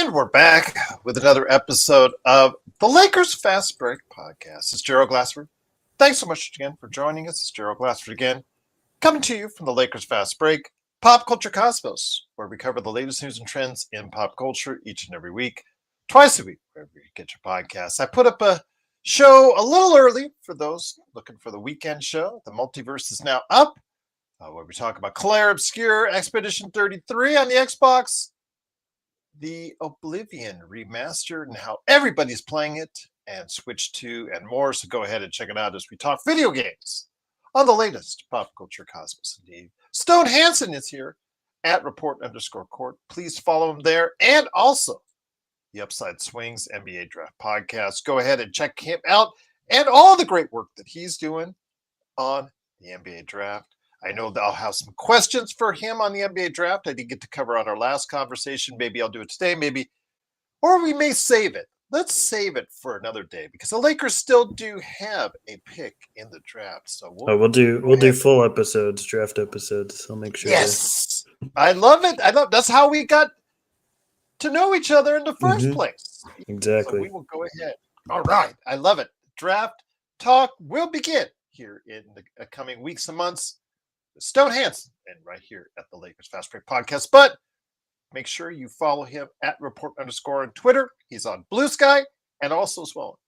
And we're back with another episode of the Lakers Fast Break podcast. It's Gerald Glassford. Thanks so much again for joining us. It's Gerald Glassford again, coming to you from the Lakers Fast Break Pop Culture Cosmos, where we cover the latest news and trends in pop culture each and every week, twice a week, wherever you get your podcasts. I put up a show a little early for those looking for the weekend show. The Multiverse is now up, where we talk about Claire Obscure Expedition 33 on the Xbox, the Oblivion remastered and how everybody's playing it, and Switch 2 and more. So go ahead and check it out as we talk video games on the latest Pop Culture Cosmos. Indeed, Stone Hansen is here at report_court. Please follow him there, and also the Upside Swings NBA Draft Podcast. Go ahead and check him out and all the great work that he's doing on the NBA Draft. I know that I'll have some questions for him on the NBA Draft I didn't get to cover on our last conversation. Maybe I'll do it today, maybe, or we may save it. Let's save it for another day because the Lakers still do have a pick in the draft. So we'll do full episodes, draft episodes. I'll make sure. Yes, I love it. That's how we got to know each other in the first place. Exactly. So we will go ahead. All right, I love it. Draft talk will begin here in the coming weeks and months. Stone Hansen, and right here at the Lakers Fast Break Podcast. But make sure you follow him at report_ on Twitter. He's on Blue Sky and also as well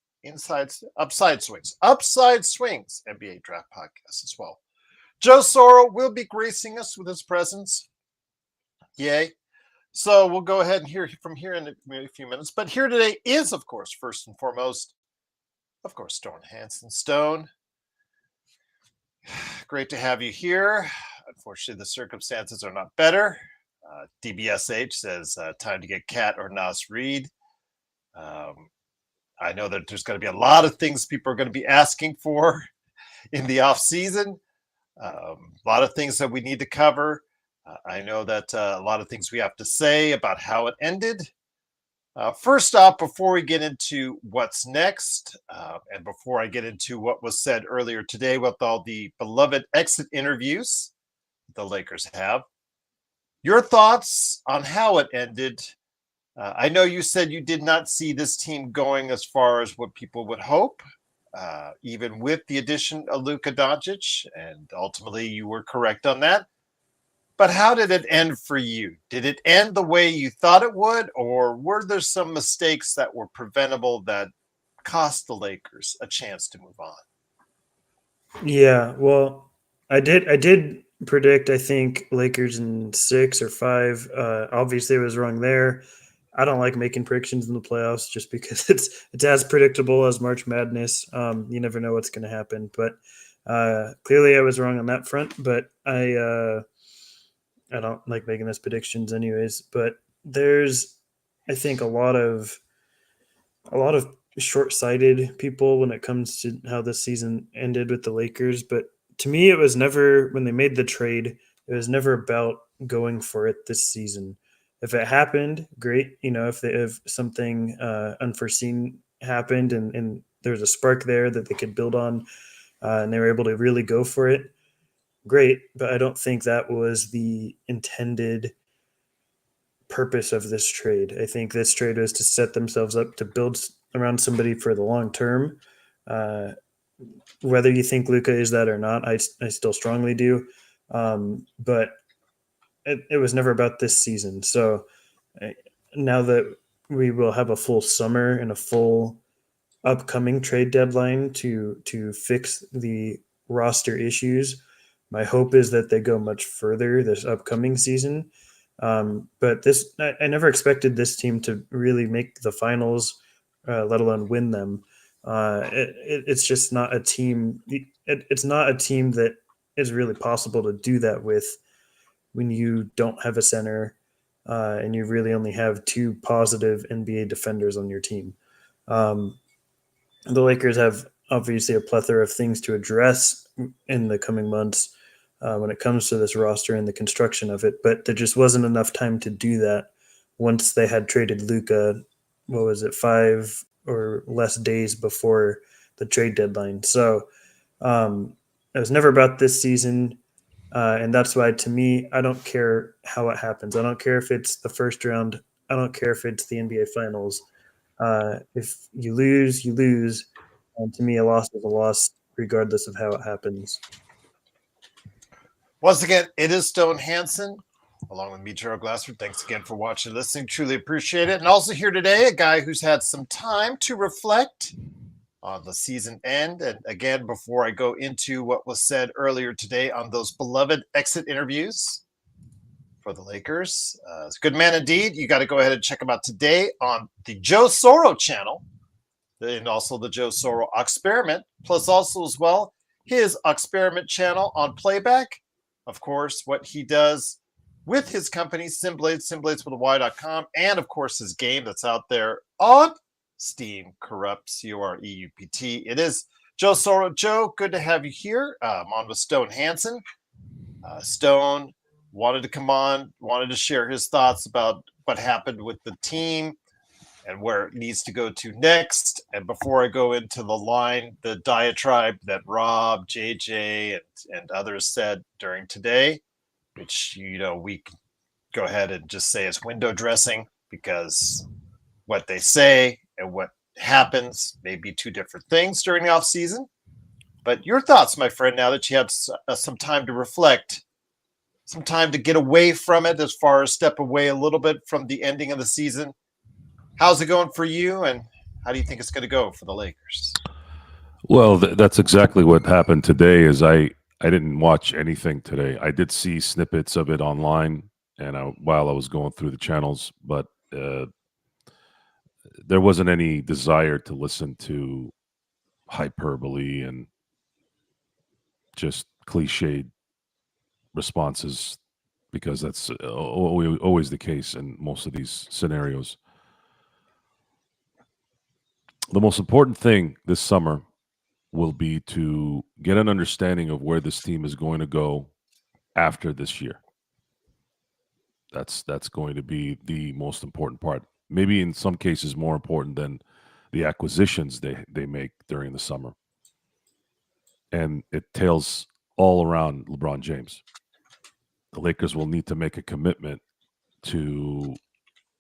Upside Swings NBA Draft Podcast as well. Joe Soro will be gracing us with his presence. Yay. So we'll go ahead and hear from here in a few minutes. But here today is, of course, first and foremost, of course, Stone Hansen. Stone, great to have you here. Unfortunately, the circumstances are not better. DBSH says time to get Cat or Nas Reed. I know that there's going to be a lot of things people are going to be asking for in the off season. A lot of things that we need to cover. I know that a lot of things we have to say about how it ended. First off, before we get into what's next, and before I get into what was said earlier today with all the beloved exit interviews the Lakers have, your thoughts on how it ended. I know you said you did not see this team going as far as what people would hope, even with the addition of Luka Doncic, and ultimately you were correct on that. But how did it end for you? Did it end the way you thought it would, or were there some mistakes that were preventable that cost the Lakers a chance to move on? Yeah, well, I did predict, I think, Lakers in 6 or 5. Obviously, I was wrong there. I don't like making predictions in the playoffs just because it's as predictable as March Madness. You never know what's going to happen. But clearly, I was wrong on that front. But I don't like making those predictions anyways, but there's, I think, a lot of short-sighted people when it comes to how this season ended with the Lakers. But to me, it was never, when they made the trade, it was never about going for it this season. If it happened, great. If something unforeseen happened and there was a spark there that they could build on, and they were able to really go for it, great, but I don't think that was the intended purpose of this trade. I think this trade was to set themselves up to build around somebody for the long term. Whether you think Luka is that or not, I still strongly do. But it was never about this season. So now that we will have a full summer and a full upcoming trade deadline to fix the roster issues, my hope is that they go much further this upcoming season. But I never expected this team to really make the finals, let alone win them. It's just not a team. It's not a team that is really possible to do that with when you don't have a center and you really only have 2 positive NBA defenders on your team. The Lakers have obviously a plethora of things to address in the coming months when it comes to this roster and the construction of it, but there just wasn't enough time to do that once they had traded Luka, 5 or less days before the trade deadline. So it was never about this season, and that's why, to me, I don't care how it happens. I don't care if it's the first round I don't care if it's the NBA Finals. If you lose, you lose. And to me, a loss is a loss, regardless of how it happens. Once again, it is Stone Hansen, along with me, Gerald Glassford. Thanks again for watching and listening. Truly appreciate it. And also here today, a guy who's had some time to reflect on the season end. And again, before I go into what was said earlier today on those beloved exit interviews for the Lakers, it's a good man indeed. You got to go ahead and check him out today on the Joe Soro channel and also the Joe Soro Experiment, plus also as well his Experiment channel on Playback. Of course, what he does with his company, Simblades with a Y.com, and of course his game that's out there on Steam, Corrupt, Coreupt. It is Joe Soro. Joe, good to have you here. I'm on with Stone Hansen. Stone wanted to come on, wanted to share his thoughts about what happened with the team and where it needs to go to next. And before I go into the diatribe that Rob, JJ, and others said during today, which, we can go ahead and just say it's window dressing, because what they say and what happens may be two different things during the off season. But your thoughts, my friend, now that you have some time to reflect, some time to get away from it, as far as step away a little bit from the ending of the season. How's it going for you, and how do you think it's going to go for the Lakers? Well, that's exactly what happened today. Is I didn't watch anything today. I did see snippets of it online, and while I was going through the channels, but there wasn't any desire to listen to hyperbole and just cliched responses, because that's always the case in most of these scenarios. The most important thing this summer will be to get an understanding of where this team is going to go after this year. That's going to be the most important part. Maybe in some cases more important than the acquisitions they make during the summer. And it tails all around LeBron James. The Lakers will need to make a commitment to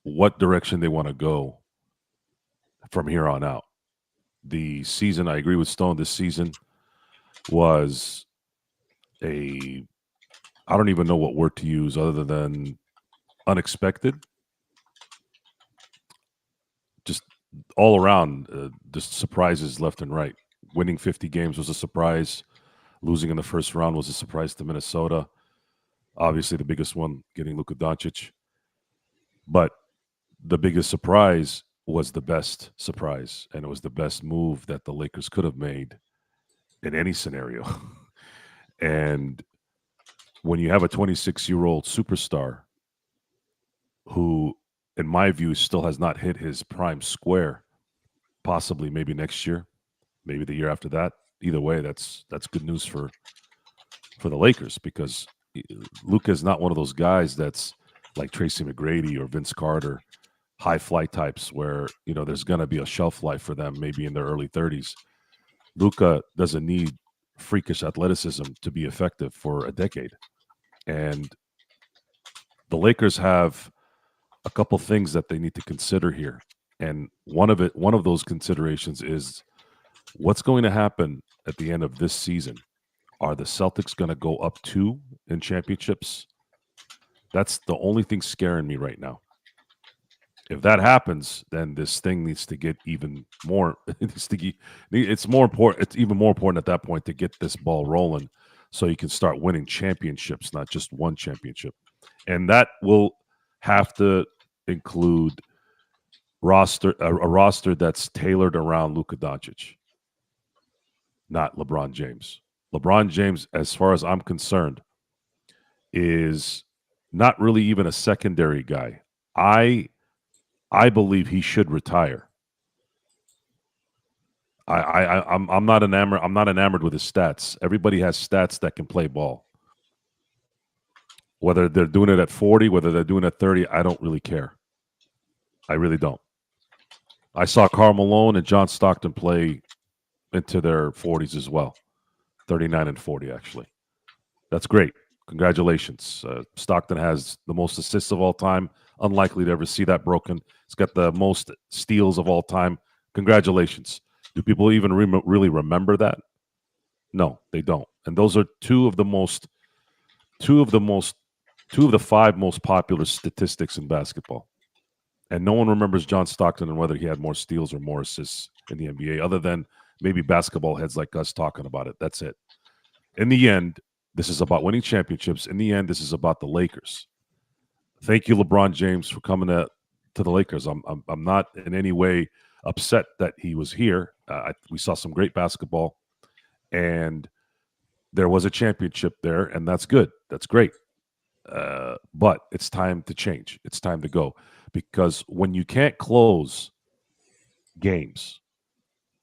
what direction they want to go from here on out. The season, I agree with Stone, this season was I don't even know what word to use other than unexpected. Just all around, just surprises left and right. Winning 50 games was a surprise. Losing in the first round was a surprise to Minnesota. Obviously, the biggest one, getting Luka Doncic. But the biggest surprise was the best surprise, and it was the best move that the Lakers could have made in any scenario. And when you have a 26-year-old superstar who, in my view, still has not hit his prime square, possibly maybe next year, maybe the year after that. Either way, that's good news for the Lakers, because Luka is not one of those guys that's like Tracy McGrady or Vince Carter, high flight types where there's going to be a shelf life for them maybe in their early 30s. Luka doesn't need freakish athleticism to be effective for a decade. And the Lakers have a couple things that they need to consider here. And one of those considerations is what's going to happen at the end of this season. Are the Celtics going to go up 2 in championships? That's the only thing scaring me right now. If that happens, then this thing needs to get even more. It's more important. It's even more important at that point to get this ball rolling, so you can start winning championships, not just one championship. And that will have to include a roster that's tailored around Luka Doncic, not LeBron James. LeBron James, as far as I'm concerned, is not really even a secondary guy. I believe he should retire. I'm not enamored. I'm not enamored with his stats. Everybody has stats that can play ball. Whether they're doing it at 40, whether they're doing it at 30, I don't really care. I really don't. I saw Karl Malone and John Stockton play into their 40s as well. 39 and 40, actually. That's great. Congratulations. Stockton has the most assists of all time. unlikely to ever see that broken. He's got the most steals of all time. Congratulations. Do people even really remember that? No, they don't. And those are two of the five most popular statistics in basketball. And no one remembers John Stockton and whether he had more steals or more assists in the NBA, other than maybe basketball heads like us talking about it. That's it. In the end, this is about winning championships. In the end, this is about the Lakers. Thank you, LeBron James, for coming to the Lakers. I'm not in any way upset that he was here. We saw some great basketball, and there was a championship there, and that's good. That's great. But it's time to change. It's time to go, because when you can't close games,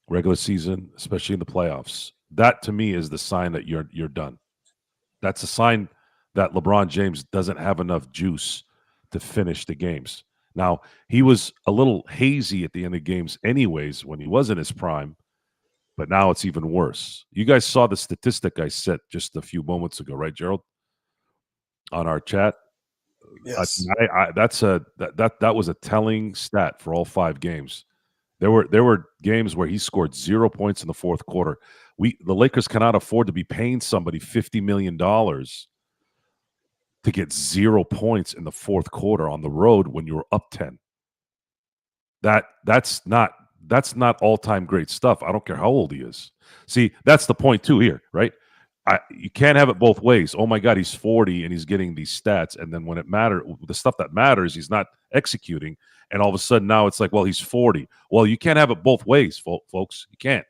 regular season, especially in the playoffs, that to me is the sign that you're done. That's a sign that LeBron James doesn't have enough juice to finish the games. Now, he was a little hazy at the end of games anyways when he was in his prime, but now it's even worse. You guys saw the statistic I set just a few moments ago, right, Gerald? On our chat. Yes. That was a telling stat for all 5 games. There were games where he scored 0 points in the fourth quarter. The Lakers cannot afford to be paying somebody $50 million to get 0 points in the fourth quarter on the road when you were up 10. That's not all-time great stuff. I don't care how old he is. See, that's the point too here, right? You can't have it both ways. Oh my God, he's 40 and he's getting these stats, and then when it matters, the stuff that matters, he's not executing. And all of a sudden now it's like, well, he's 40. Well, you can't have it both ways, folks. You can't.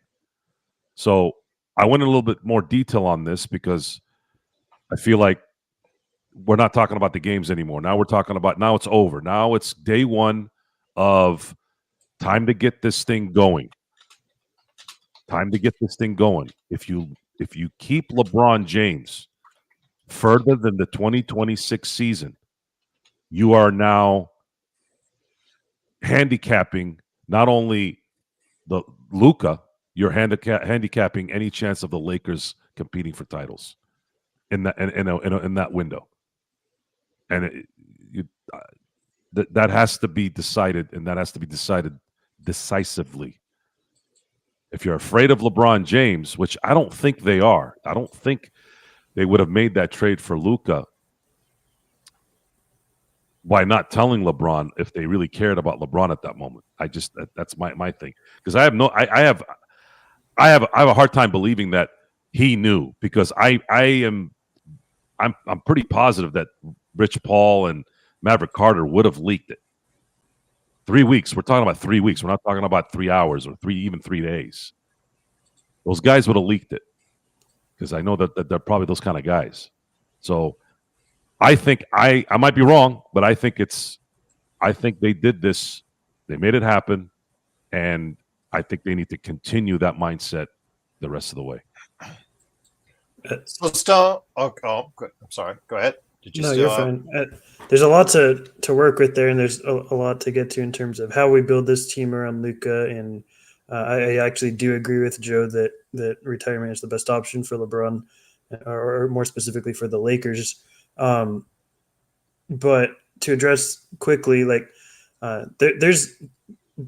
So I went in a little bit more detail on this because I feel like we're not talking about the games anymore. Now it's over. Now it's day one of time to get this thing going. Time to get this thing going. If you keep LeBron James further than the 2026 season, you are now handicapping not only the Luka, you're handicapping any chance of the Lakers competing for titles in that window. And that has to be decided, and that has to be decided decisively. If you're afraid of LeBron James, which I don't think they are, I don't think they would have made that trade for Luka by not telling LeBron if they really cared about LeBron at that moment. That's my thing, because I have a hard time believing that he knew, because I'm pretty positive that Rich Paul and Maverick Carter would have leaked it. 3 weeks. We're talking about 3 weeks. We're not talking about 3 hours or 3 days. Those guys would have leaked it, because I know that they're probably those kind of guys. So I think I might be wrong, but I think they did this. They made it happen, and I think they need to continue that mindset the rest of the way. So still, good. I'm sorry. Go ahead. You're fine. There's a lot to work with there, and there's a lot to get to in terms of how we build this team around Luka. And I actually do agree with Joe that retirement is the best option for LeBron, or more specifically for the Lakers. But to address quickly, there's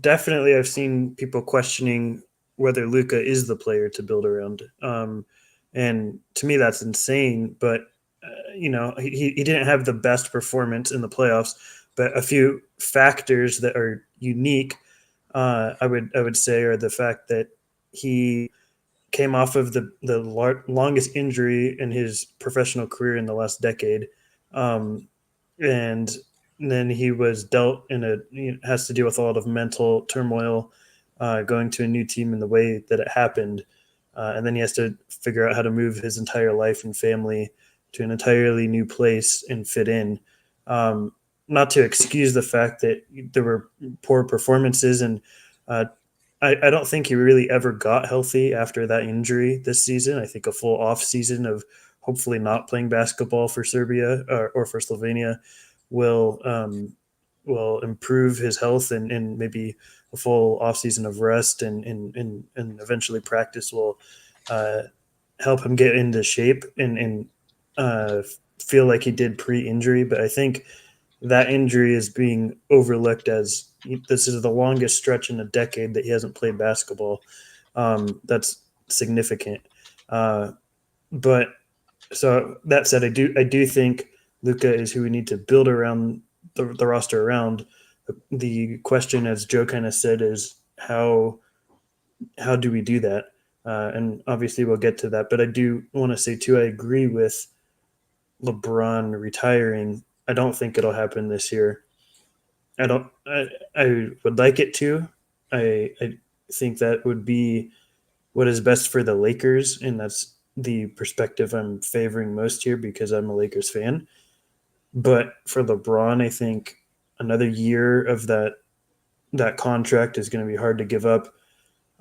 definitely, I've seen people questioning whether Luka is the player to build around. And to me, that's insane. But he didn't have the best performance in the playoffs, but a few factors that are unique, I would say, are the fact that he came off of the longest injury in his professional career in the last decade, and then he was dealt has to deal with a lot of mental turmoil, going to a new team in the way that it happened, and then he has to figure out how to move his entire life and family to an entirely new place and fit in. Not to excuse the fact that there were poor performances, and I don't think he really ever got healthy after that injury this season. I think a full off season of hopefully not playing basketball for Serbia or for Slovenia will improve his health, and maybe a full off season of rest and eventually practice will help him get into shape and feel like he did pre-injury. But I think that injury is being overlooked as this is the longest stretch in a decade that he hasn't played basketball. That's significant. But so that said, I do think Luka is who we need to build around the roster around. The question, as Joe kind of said, is how do we do that? And obviously we'll get to that. But I do want to say too, I agree with LeBron retiring. I don't think it'll happen this year. I don't. I would like it to. I think that would be what is best for the Lakers, and that's the perspective I'm favoring most here because I'm a Lakers fan. But for LeBron, I think another year of that contract is going to be hard to give up,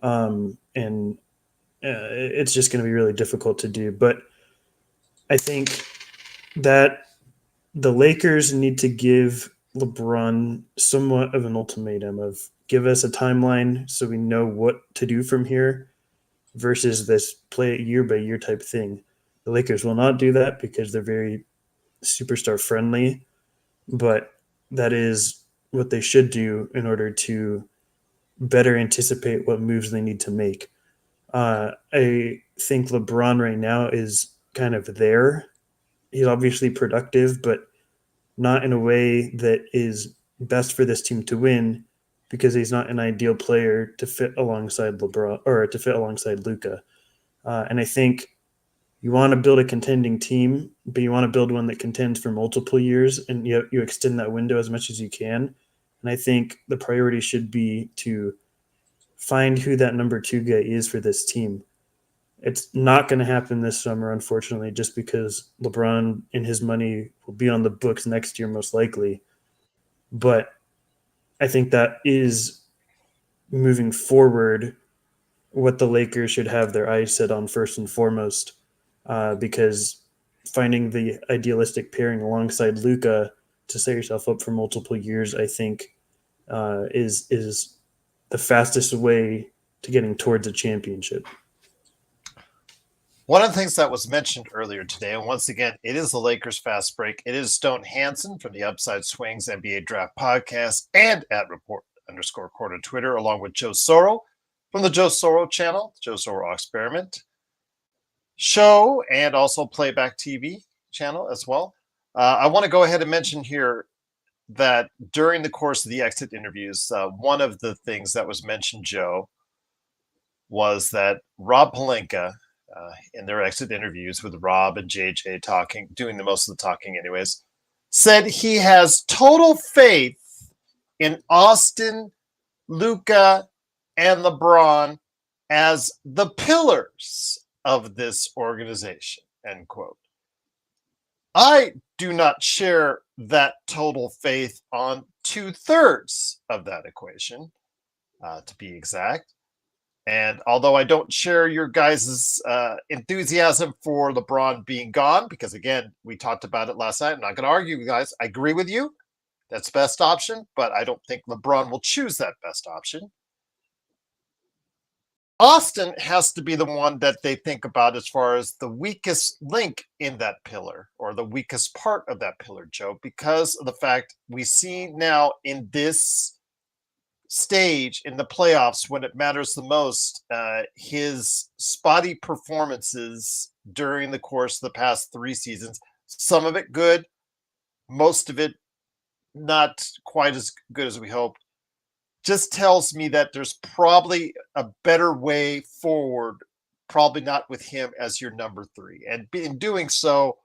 and it's just going to be really difficult to do. But I think that the Lakers need to give LeBron somewhat of an ultimatum of give us a timeline so we know what to do from here versus this play it year by year type thing. The Lakers will not do that because they're very superstar friendly, but that is what they should do in order to better anticipate what moves they need to make. I think LeBron right now is kind of there. He's obviously productive, but not in a way that is best for this team to win because he's not an ideal player to fit alongside LeBron or to fit alongside Luca. And I think you want to build a contending team, but you want to build one that contends for multiple years, and you extend that window as much as you can. And I think the priority should be to find who that number two guy is for this team. It's not going to happen this summer, unfortunately, just because LeBron and his money will be on the books next year, most likely. But I think that is moving forward what the Lakers should have their eyes set on first and foremost, because finding the idealistic pairing alongside Luca to set yourself up for multiple years, I think, is the fastest way to getting towards a championship. One of the things that was mentioned earlier today, and once again, it is the Lakers Fast Break. It is Stone Hansen from the Upside Swings NBA Draft Podcast and at Report_Court on Twitter, along with Joe Soro from the Joe Soro channel, Joe Soro Experiment show, and also Playback TV channel as well. I want to go ahead and mention here that during the course of the exit interviews, one of the things that was mentioned, Joe, was that Rob Pelinka, in their exit interviews with Rob and JJ doing the most of the talking anyways, said he has total faith in Austin, Luka, and LeBron as the pillars of this organization, end quote. I do not share that total faith on 2/3 of that equation, to be exact. And although I don't share your guys' enthusiasm for LeBron being gone, because again, we talked about it last night. I'm not going to argue, guys. I agree with you. That's best option, but I don't think LeBron will choose that best option. Austin has to be the one that they think about as far as the weakest link in that pillar or the weakest part of that pillar, Joe, because of the fact we see now in this stage in the playoffs when it matters the most, his spotty performances during the course of the past 3 seasons, some of it good, most of it not quite as good as we hoped, just tells me that there's probably a better way forward, probably not with him as your number 3. And in doing so,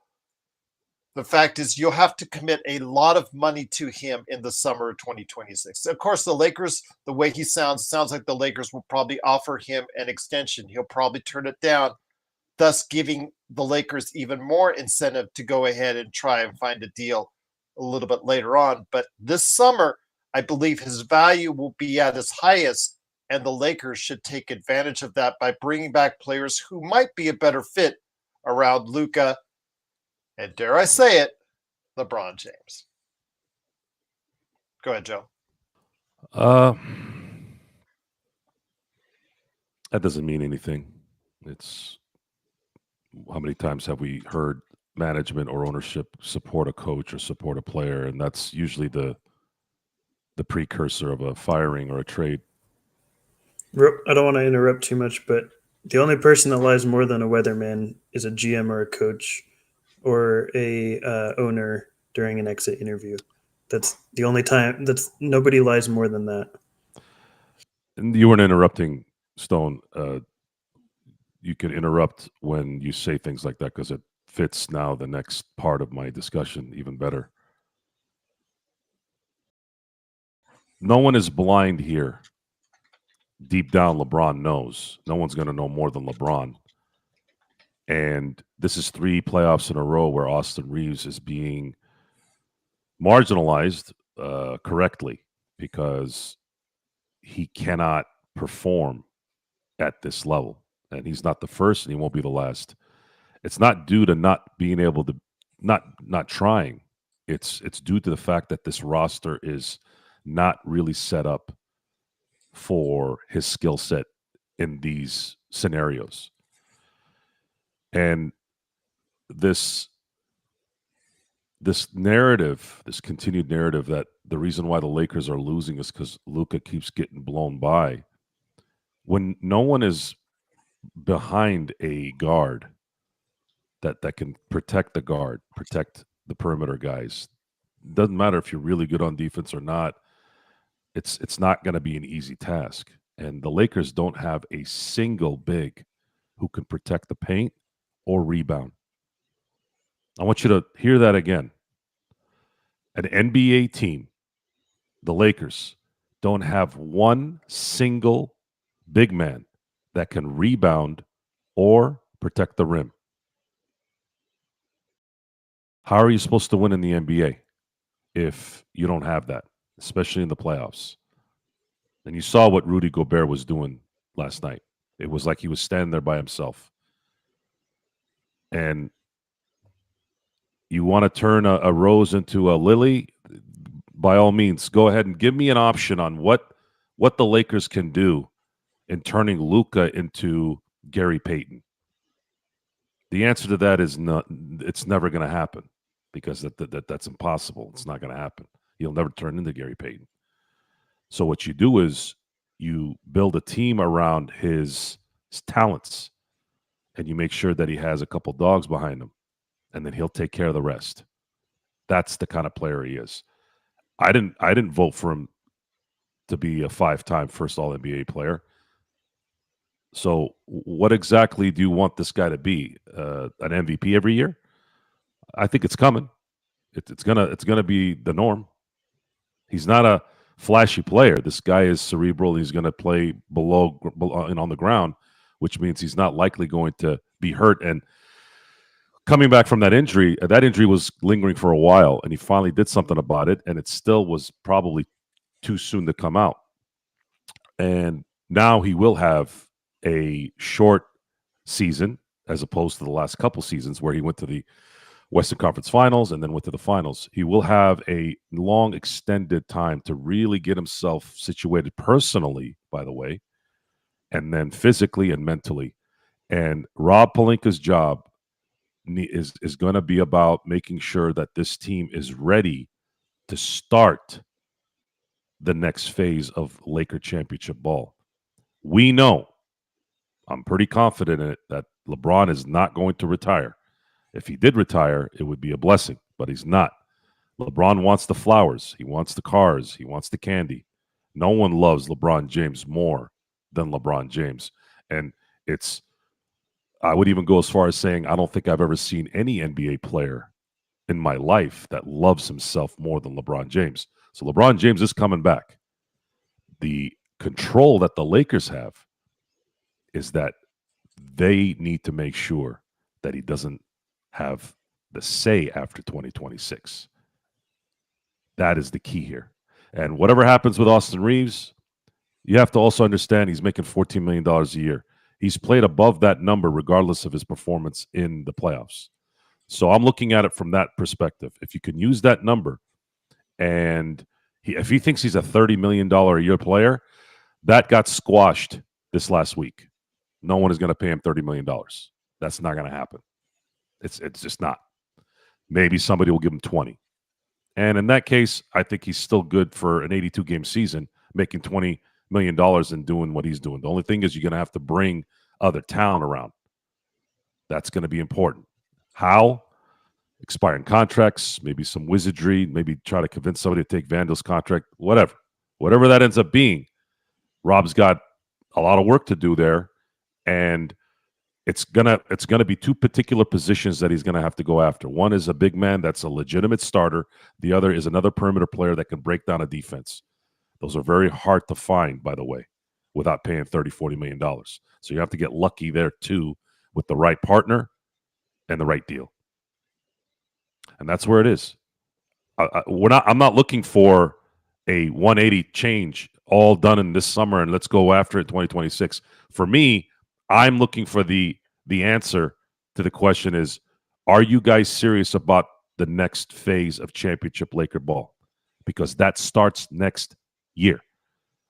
the fact is you'll have to commit a lot of money to him in the summer of 2026. Of course, the Lakers, the way he sounds like the Lakers will probably offer him an extension. He'll probably turn it down, thus giving the Lakers even more incentive to go ahead and try and find a deal a little bit later on. But this summer, I believe his value will be at its highest, and the Lakers should take advantage of that by bringing back players who might be a better fit around Luka and, dare I say it, LeBron James. Go ahead, Joe. That doesn't mean anything. It's how many times have we heard management or ownership support a coach or support a player, and that's usually the precursor of a firing or a trade. I don't want to interrupt too much, but the only person that lies more than a weatherman is a GM or a coach or a owner during an exit interview. That's the only time. That's nobody lies more than that. And you weren't interrupting, Stone. You can interrupt when you say things like that because it fits now the next part of my discussion even better. No one is blind here. Deep down, LeBron knows. No one's going to know more than LeBron. And this is 3 playoffs in a row where Austin Reeves is being marginalized correctly because he cannot perform at this level. And he's not the first and he won't be the last. It's not due to not being able to not trying. It's due to the fact that this roster is not really set up for his skill set in these scenarios. And this narrative, this continued narrative that the reason why the Lakers are losing is because Luka keeps getting blown by. When no one is behind a guard that can protect the guard, protect the perimeter guys, doesn't matter if you're really good on defense or not. It's not going to be an easy task. And the Lakers don't have a single big who can protect the paint or rebound. I want you to hear that again. An NBA team, the Lakers, don't have one single big man that can rebound or protect the rim. How are you supposed to win in the NBA if you don't have that, especially in the playoffs? And you saw what Rudy Gobert was doing last night. It was like he was standing there by himself. And you want to turn a rose into a lily? By all means, go ahead and give me an option on what the Lakers can do in turning Luka into Gary Payton. The answer to that is not. It's never going to happen because that's impossible. It's not going to happen. He'll never turn into Gary Payton. So what you do is you build a team around his talents, and you make sure that he has a couple dogs behind him, and then he'll take care of the rest. That's the kind of player he is. I didn't vote for him to be a 5-time first All NBA player. So what exactly do you want this guy to be? An MVP every year? I think it's coming. It's gonna be the norm. He's not a flashy player. This guy is cerebral. He's going to play below and on the ground, which means he's not likely going to be hurt. And coming back from that injury was lingering for a while, and he finally did something about it, and it still was probably too soon to come out. And now he will have a short season as opposed to the last couple seasons where he went to the Western Conference Finals and then went to the finals. He will have a long extended time to really get himself situated personally, by the way, and then physically and mentally. And Rob Pelinka's job is going to be about making sure that this team is ready to start the next phase of Laker championship ball. We know, I'm pretty confident in it, that LeBron is not going to retire. If he did retire, it would be a blessing, but he's not. LeBron wants the flowers. He wants the cars. He wants the candy. No one loves LeBron James more than LeBron James. And I would even go as far as saying I don't think I've ever seen any NBA player in my life that loves himself more than LeBron James. So LeBron James is coming back. The control that the Lakers have is that they need to make sure that he doesn't have the say after 2026. That is the key here. And whatever happens with Austin Reeves, you have to also understand he's making $14 million a year. He's played above that number regardless of his performance in the playoffs. So I'm looking at it from that perspective. If you can use that number, and if he thinks he's a $30 million a year player, that got squashed this last week. No one is going to pay him $30 million. That's not going to happen. It's just not. Maybe somebody will give him 20. And in that case, I think he's still good for an 82-game season, making $20 million and doing what he's doing. The only thing is you're going to have to bring other talent around. That's going to be important. How? Expiring contracts, maybe some wizardry, maybe try to convince somebody to take Vandel's contract, whatever. Whatever that ends up being, Rob's got a lot of work to do there, and it's gonna be two particular positions that he's gonna have to go after. One is a big man that's a legitimate starter. The other is another perimeter player that can break down a defense. Those are very hard to find, by the way, without paying $30-40 million. So you have to get lucky there too with the right partner and the right deal. And that's where it is. I'm not looking for a 180 change all done in this summer and let's go after it 2026. For me, I'm looking for the answer to the question is, are you guys serious about the next phase of championship Laker ball? Because that starts next year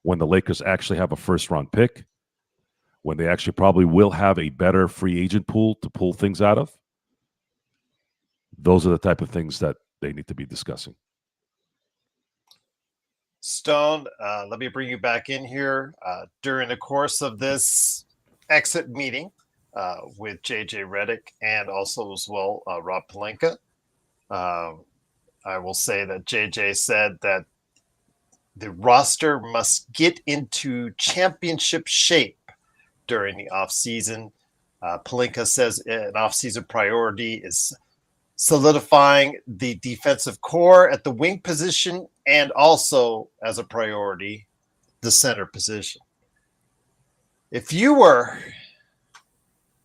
when the Lakers actually have a first-round pick, when they actually probably will have a better free agent pool to pull things out of. Those are the type of things that they need to be discussing. Stone, let me bring you back in here. During the course of this exit meeting with JJ Redick and also as well Rob Pelinka, I will say that JJ said that the roster must get into championship shape during the offseason. Pelinka says an offseason priority is solidifying the defensive core at the wing position and also as a priority, the center position. If you were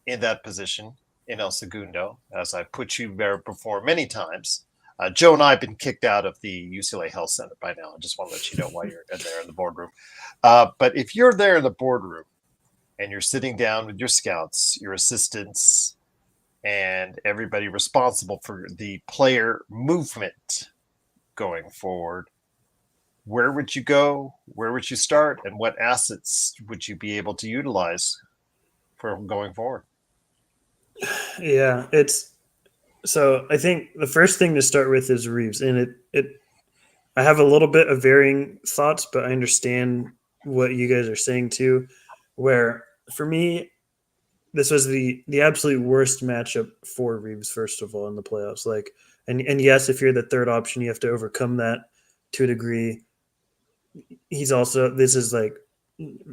in that position in El Segundo, as I put you there before many times, Joe and I have been kicked out of the UCLA Health Center by now. I just want to let you know why you're there in the boardroom. But if you're there in the boardroom and you're sitting down with your scouts, your assistants, and everybody responsible for the player movement going forward, where would you go? Where would you start? And what assets would you be able to utilize for going forward? Yeah, so I think the first thing to start with is Reeves, and I have a little bit of varying thoughts, but I understand what you guys are saying too. Where for me, this was the absolute worst matchup for Reeves, first of all, in the playoffs. Like, and yes, if you're the third option, you have to overcome that to a degree. This is like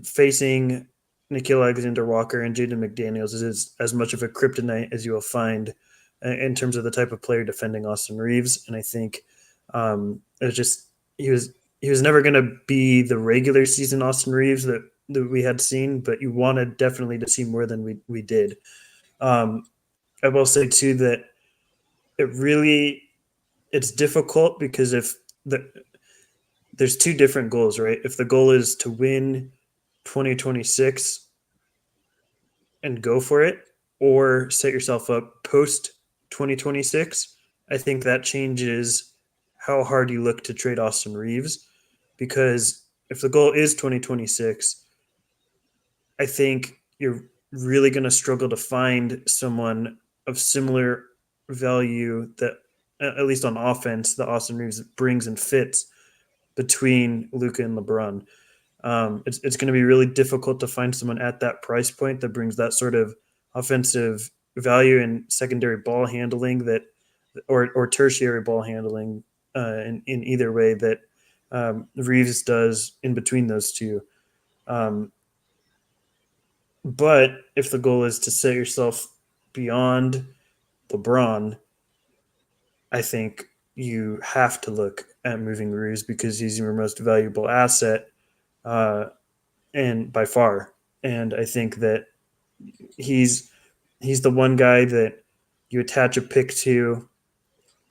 facing Nickeil Alexander-Walker and Jaden McDaniels is as much of a kryptonite as you will find in terms of the type of player defending Austin Reeves. And I think it was just he was never going to be the regular season Austin Reeves that we had seen, but you wanted definitely to see more than we did. I will say too that it's difficult because there's two different goals, right? If the goal is to win 2026 and go for it, or set yourself up post 2026, I think that changes how hard you look to trade Austin Reeves. Because if the goal is 2026, I think you're really going to struggle to find someone of similar value that, at least on offense, that Austin Reeves brings and fits between Luka and LeBron. It's going to be really difficult to find someone at that price point that brings that sort of offensive value and secondary ball handling or tertiary ball handling in either way that Reeves does in between those two. But if the goal is to set yourself beyond LeBron, I think you have to look at moving Reeves because he's your most valuable asset, and by far. And I think that he's the one guy that you attach a pick to,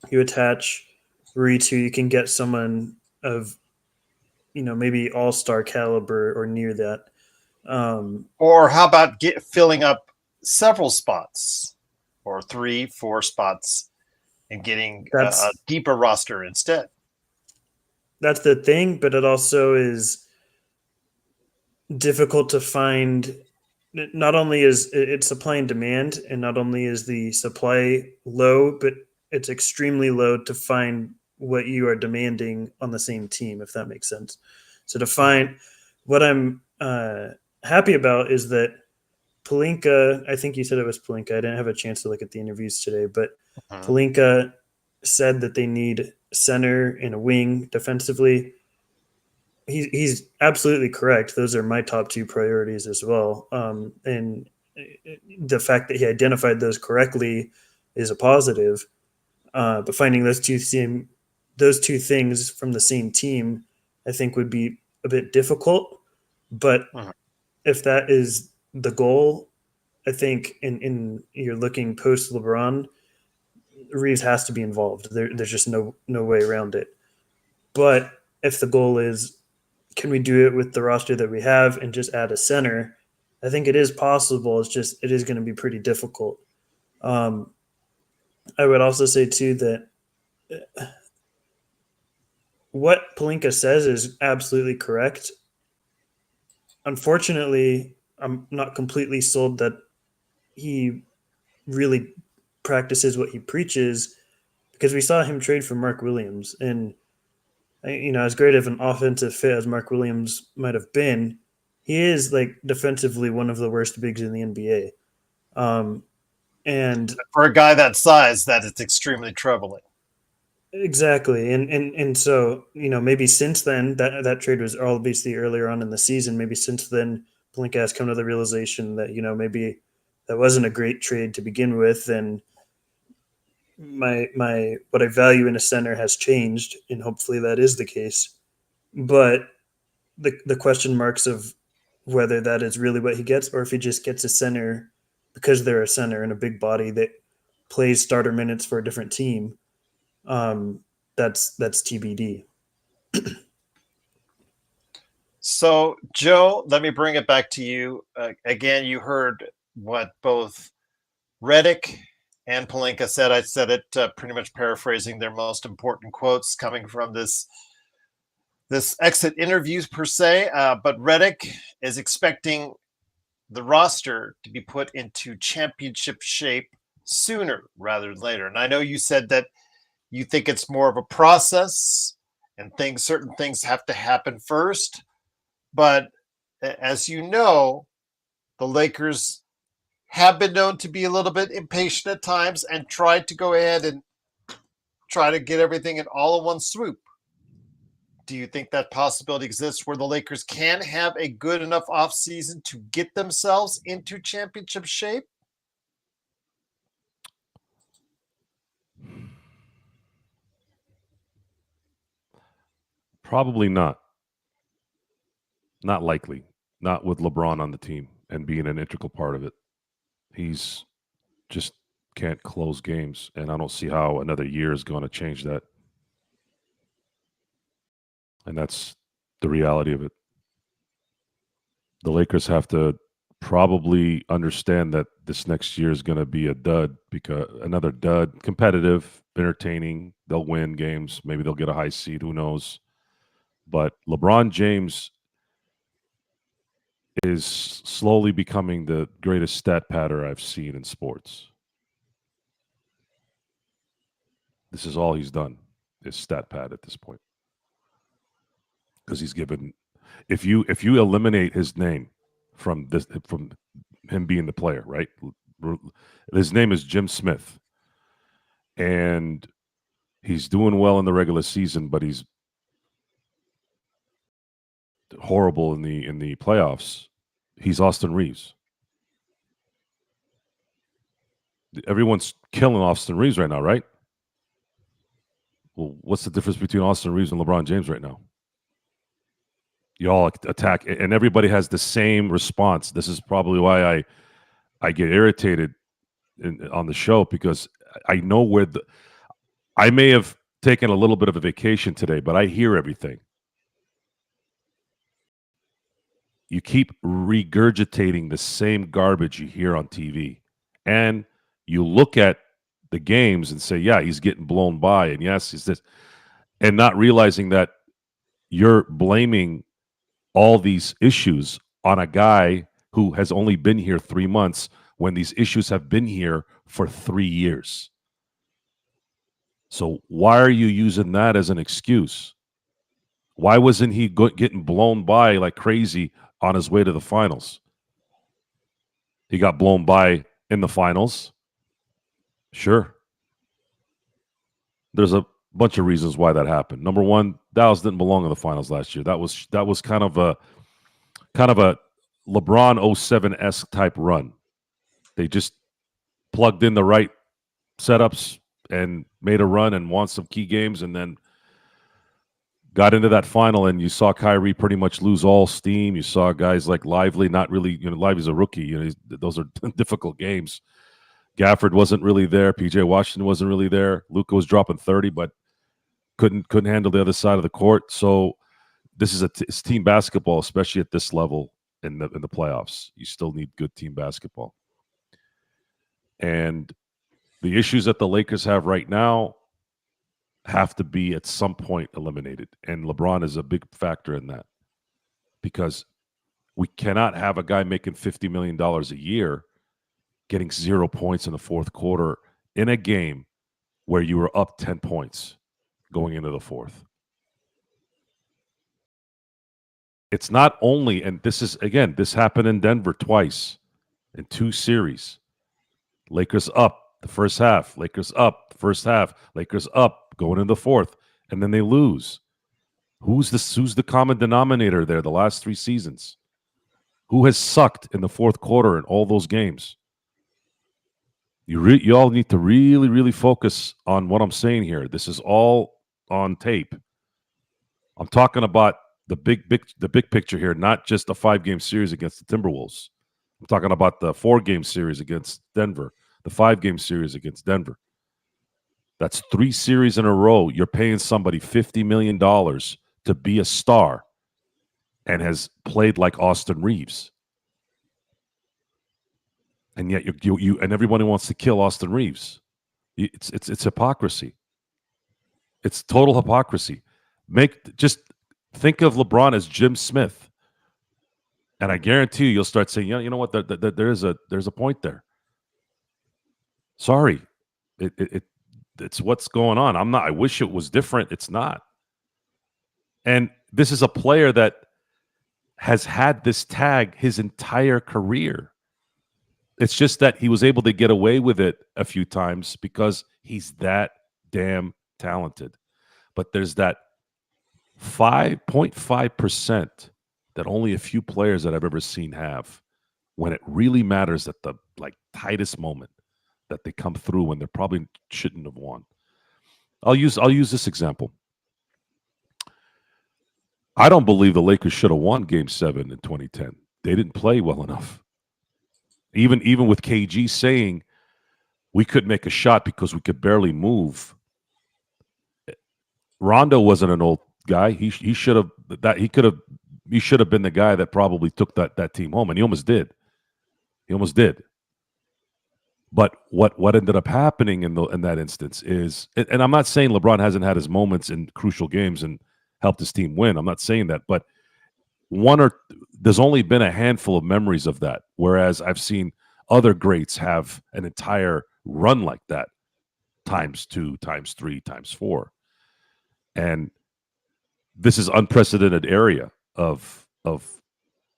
you attach Ree to, you can get someone of, maybe all-star caliber or near that. Or how about filling up several spots or 3-4 spots and getting a deeper roster instead? That's the thing, but it also is difficult to find. Not only is it supply and demand, and not only is the supply low, but it's extremely low to find what you are demanding on the same team, if that makes sense. So to find what I'm happy about is that Pelinka, I think you said it was Pelinka. I didn't have a chance to look at the interviews today, but Pelinka said that they need center and a wing defensively. He's absolutely correct. Those are my top two priorities as well. And the fact that he identified those correctly is a positive. But finding those two things from the same team, I think, would be a bit difficult. But if that is the goal, I think in you're looking post LeBron, Reeves has to be involved. There's just no way around it. But if the goal is, can we do it with the roster that we have and just add a center? I think it is possible. It is going to be pretty difficult. I would also say too that what Pelinka says is absolutely correct. Unfortunately, I'm not completely sold that he really practices what he preaches, because we saw him trade for Mark Williams, and as great of an offensive fit as Mark Williams might have been, he is like defensively one of the worst bigs in the NBA. And for a guy that size, that is extremely troubling. Exactly. And so, maybe since then, that trade was obviously earlier on in the season. Maybe since then, Pelinka has come to the realization that, maybe that wasn't a great trade to begin with. And my what I value in a center has changed, and hopefully that is the case. But the question marks of whether that is really what he gets, or if he just gets a center because they're a center and a big body that plays starter minutes for a different team. That's TBD. So, Joe, let me bring it back to you. Again, you heard what both Redick and Pelinka said. I said it pretty much paraphrasing their most important quotes coming from this exit interviews per se. But Redick is expecting the roster to be put into championship shape sooner rather than later. And I know you said that you think it's more of a process and certain things have to happen first. But as you know, the Lakers have been known to be a little bit impatient at times and tried to go ahead and try to get everything in all in one swoop. Do you think that possibility exists where the Lakers can have a good enough offseason to get themselves into championship shape? Probably not. Not likely. Not with LeBron on the team and being an integral part of it. He's just can't close games, and I don't see how another year is going to change that. And that's the reality of it. The Lakers have to probably understand that this next year is going to be a dud, because another dud, competitive, entertaining. They'll win games. Maybe they'll get a high seed. Who knows? But LeBron James is slowly becoming the greatest stat patter I've seen in sports. This is all he's done, is stat pad at this point. Because he's given, if you eliminate his name from him being the player, right? His name is Jim Smith, and he's doing well in the regular season, but he's horrible in the playoffs. He's Austin Reeves. Everyone's killing Austin Reeves right now, right? Well, what's the difference between Austin Reeves and LeBron James right now? You all attack, and everybody has the same response. This is probably why I get irritated on the show, because I know where I may have taken a little bit of a vacation today, but I hear everything. You keep regurgitating the same garbage you hear on TV, and you look at the games and say, yeah, he's getting blown by, and yes, he's this, and not realizing that you're blaming all these issues on a guy who has only been here 3 months when these issues have been here for 3 years. So why are you using that as an excuse? Why wasn't he getting blown by like crazy on his way to the finals? He got blown by in the finals. Sure. There's a bunch of reasons why that happened. Number one, Dallas didn't belong in the finals last year. That was kind of a LeBron 07-esque type run. They just plugged in the right setups and made a run and won some key games, and then got into that final, and you saw Kyrie pretty much lose all steam. You saw guys like Lively not really, Lively's a rookie. Those are difficult games. Gafford wasn't really there. PJ Washington wasn't really there. Luka was dropping 30, but couldn't handle the other side of the court. So this is it's team basketball, especially at this level in the playoffs. You still need good team basketball. And the issues that the Lakers have right now have to be at some point eliminated. And LeBron is a big factor in that, because we cannot have a guy making $50 million a year getting 0 points in the fourth quarter in a game where you were up 10 points going into the fourth. It's not only, and this happened in Denver twice in 2 series. Lakers up the first half, Lakers up the first half, Lakers up going into the fourth, and then they lose. Who's the common denominator there the last 3 seasons? Who has sucked in the fourth quarter in all those games? You all need to really, really focus on what I'm saying here. This is all on tape. I'm talking about the big picture here, not just the 5-game series against the Timberwolves. I'm talking about the 4-game series against Denver, the 5-game series against Denver. That's 3 series in a row. You're paying somebody $50 million to be a star and has played like Austin Reeves. And yet you and everybody wants to kill Austin Reeves. It's hypocrisy. It's total hypocrisy. Just think of LeBron as Jim Smith, and I guarantee you'll start saying, you know what? There's a point there. Sorry, it's what's going on. I wish it was different. It's not. And this is a player that has had this tag his entire career. It's just that he was able to get away with it a few times because he's that damn talented. But there's that 5.5% that only a few players that I've ever seen have when it really matters at the tightest moment that they come through when they probably shouldn't have won. I'll use this example. I don't believe the Lakers should have won Game 7 in 2010. They didn't play well enough. Even with KG saying we couldn't make a shot because we could barely move. Rondo wasn't an old guy. He should have been the guy that probably took that team home, and he almost did. But what ended up happening in that instance is, and I'm not saying LeBron hasn't had his moments in crucial games and helped his team win. I'm not saying that, but there's only been a handful of memories of that, whereas I've seen other greats have an entire run like that, times 2, times 3, times 4. And this is unprecedented area of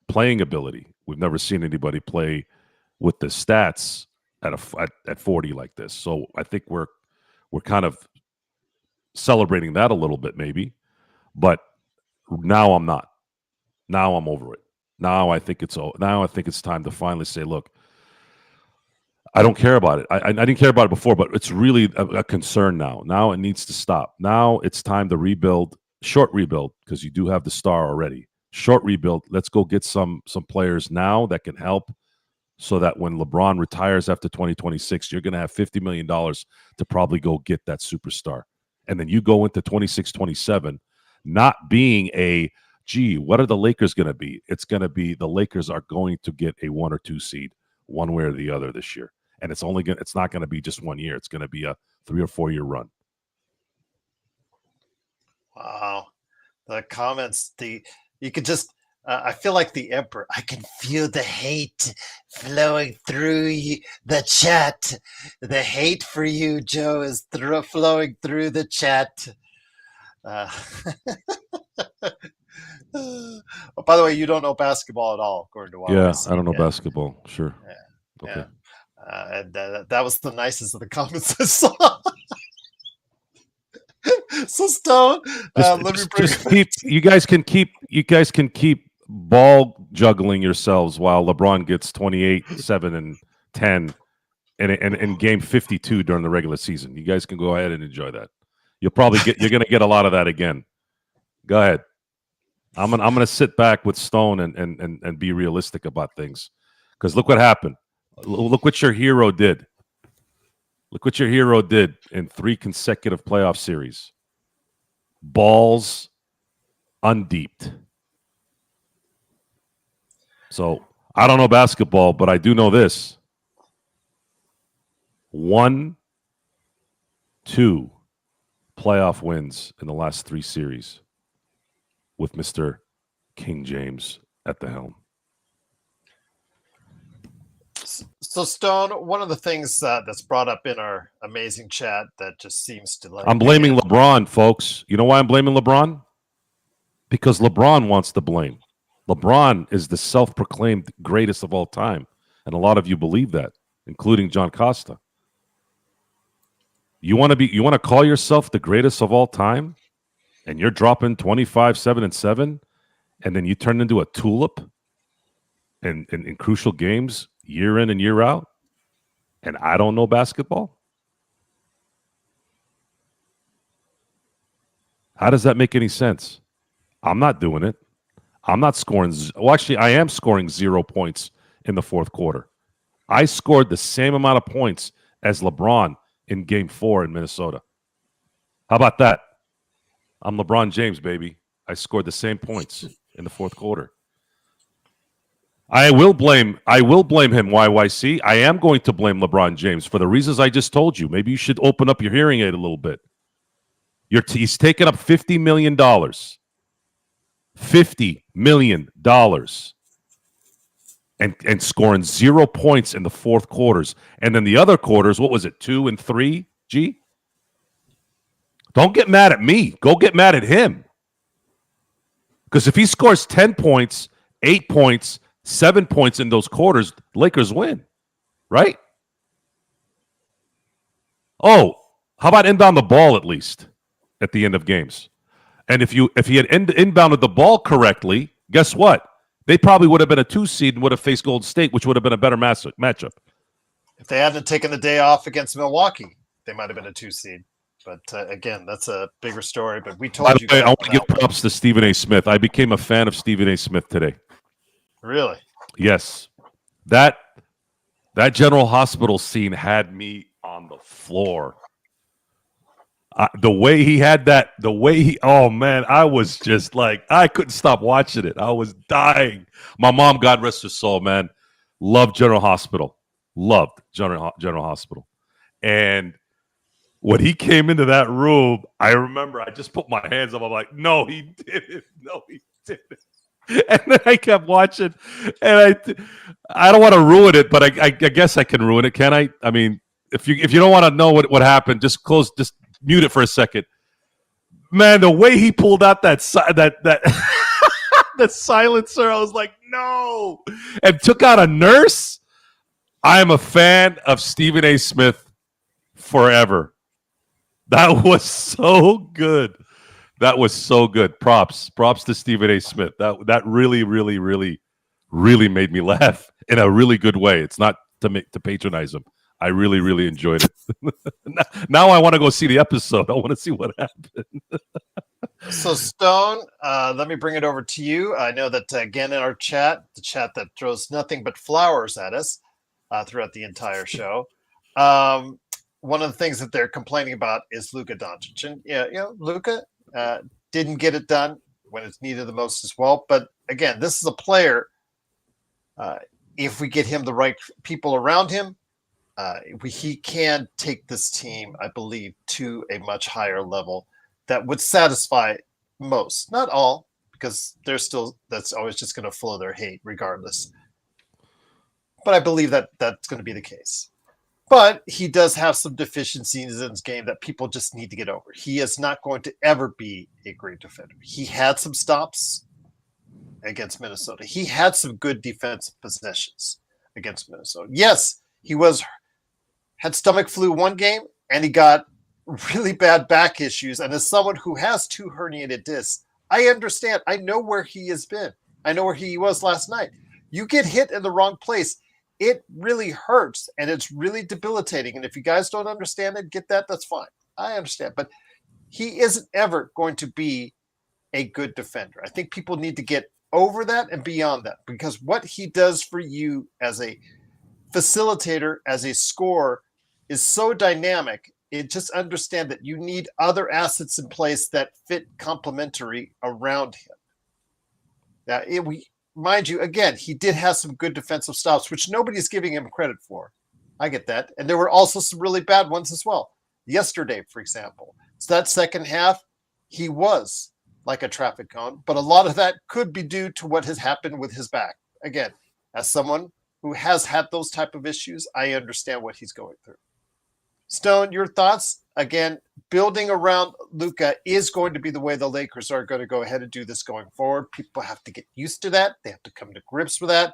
playing ability. We've never seen anybody play with the stats at 40 like this. So I think we're kind of celebrating that a little bit, maybe. But now I'm not. Now I'm over it. Now I think it's time to finally say, look, I don't care about it. I didn't care about it before, but it's really a concern now. Now it needs to stop. Now it's time to rebuild, short rebuild, because you do have the star already. Short rebuild. Let's go get some players now that can help, so that when LeBron retires after 2026, you're going to have $50 million to probably go get that superstar. And then you go into 26, 27, not being what are the Lakers going to be? It's going to be the Lakers are going to get a 1 or 2 seed one way or the other this year. And it's not going to be just 1 year. It's going to be a 3 or 4 year run. Wow. The comments, you could just, I feel like the emperor. I can feel the hate flowing through the chat. The hate for you, Joe, is flowing through the chat. Uh, oh, by the way, you don't know basketball at all, according to what Yeah, I see. I don't know basketball. Sure. Yeah. Okay. And that was the nicest of the comments I saw. So Stone, let me bring Just keep. You guys can keep ball juggling yourselves while LeBron gets 28, 7, and 10 in game 52 during the regular season. You guys can go ahead and enjoy that. You're going to get a lot of that again. Go ahead. I'm gonna sit back with Stone and be realistic about things, because look what happened. Look what your hero did. Look what your hero did in 3 consecutive playoff series. Balls undeeped. So I don't know basketball, but I do know this. 1, 2 playoff wins in the last 3 series with Mr. King James at the helm. So Stone, one of the things that's brought up in our amazing chat that just seems to I'm blaming LeBron, folks. You know why I'm blaming LeBron? Because LeBron wants the blame. LeBron is the self-proclaimed greatest of all time, and a lot of you believe that, including John Costa. You want to call yourself the greatest of all time, and you're dropping 25, 7, and 7, and then you turn into a tulip in crucial games year in and year out, and I don't know basketball? How does that make any sense? I'm not doing it. I'm not scoring. Well, actually, I am scoring 0 points in the fourth quarter. I scored the same amount of points as LeBron in Game 4 in Minnesota. How about that? I'm LeBron James, baby. I scored the same points in the fourth quarter. I will blame him, YYC. I am going to blame LeBron James for the reasons I just told you. Maybe you should open up your hearing aid a little bit. He's taken up $50 million. $50 million. And scoring 0 points in the fourth quarters. And then the other quarters, what was it, 2 and 3, G? Don't get mad at me. Go get mad at him. Because if he scores 10 points, 8 points, 7 points in those quarters, Lakers win, right? Oh, how about inbound the ball at least at the end of games? And if he had inbounded the ball correctly, guess what? They probably would have been a 2 seed and would have faced Golden State, which would have been a better matchup. If they hadn't taken the day off against Milwaukee, they might have been a 2 seed. But again, that's a bigger story. But we told you. I want to give props to Stephen A. Smith. I became a fan of Stephen A. Smith today. Really? Yes. That General Hospital scene had me on the floor. The way he had that, oh man, I was just like, I couldn't stop watching it. I was dying. My mom, God rest her soul, man, loved General Hospital. Loved General Hospital. And when he came into that room, I remember I just put my hands up. I'm like, no, he didn't. No, he didn't. And then I kept watching, and I don't want to ruin it, but I guess I can ruin it, can I? I mean, if you don't want to know what happened, just mute it for a second. Man, the way he pulled out that that silencer, I was like, no, and took out a nurse. I am a fan of Stephen A. Smith forever. That was so good. That was so good. Props to Stephen A. Smith. That really, really, really, really made me laugh in a really good way. It's not to patronize him. I really, really enjoyed it. Now I want to go see the episode. I want to see what happened. So Stone, let me bring it over to you. I know that again in our chat, the chat that throws nothing but flowers at us throughout the entire show. One of the things that they're complaining about is Luka Doncic, and Luka didn't get it done when it's needed the most as well. But again, this is a player. If we get him the right people around him, he can take this team, I believe, to a much higher level that would satisfy most, not all, because that's always just going to flow their hate regardless. But I believe that that's going to be the case. But he does have some deficiencies in his game that people just need to get over. He is not going to ever be a great defender. He had some stops against Minnesota. He had some good defensive possessions against Minnesota. Yes, he had stomach flu one game, and he got really bad back issues. And as someone who has 2 herniated discs, I understand. I know where he has been. I know where he was last night. You get hit in the wrong place, it really hurts, and it's really debilitating. And if you guys don't understand it, get that, that's fine. I understand. But he isn't ever going to be a good defender. I think people need to get over that and beyond that, because what he does for you as a facilitator, as a scorer, is so dynamic. It just understand that you need other assets in place that fit complementary around him. Now, mind you, again, he did have some good defensive stops, which nobody's giving him credit for. I get that. And there were also some really bad ones as well. Yesterday, for example. So that second half, he was like a traffic cone, but a lot of that could be due to what has happened with his back. Again, as someone who has had those type of issues, I understand what he's going through. Stone, your thoughts? Again, building around Luka is going to be the way the Lakers are going to go ahead and do this going forward. People have to get used to that. They have to come to grips with that.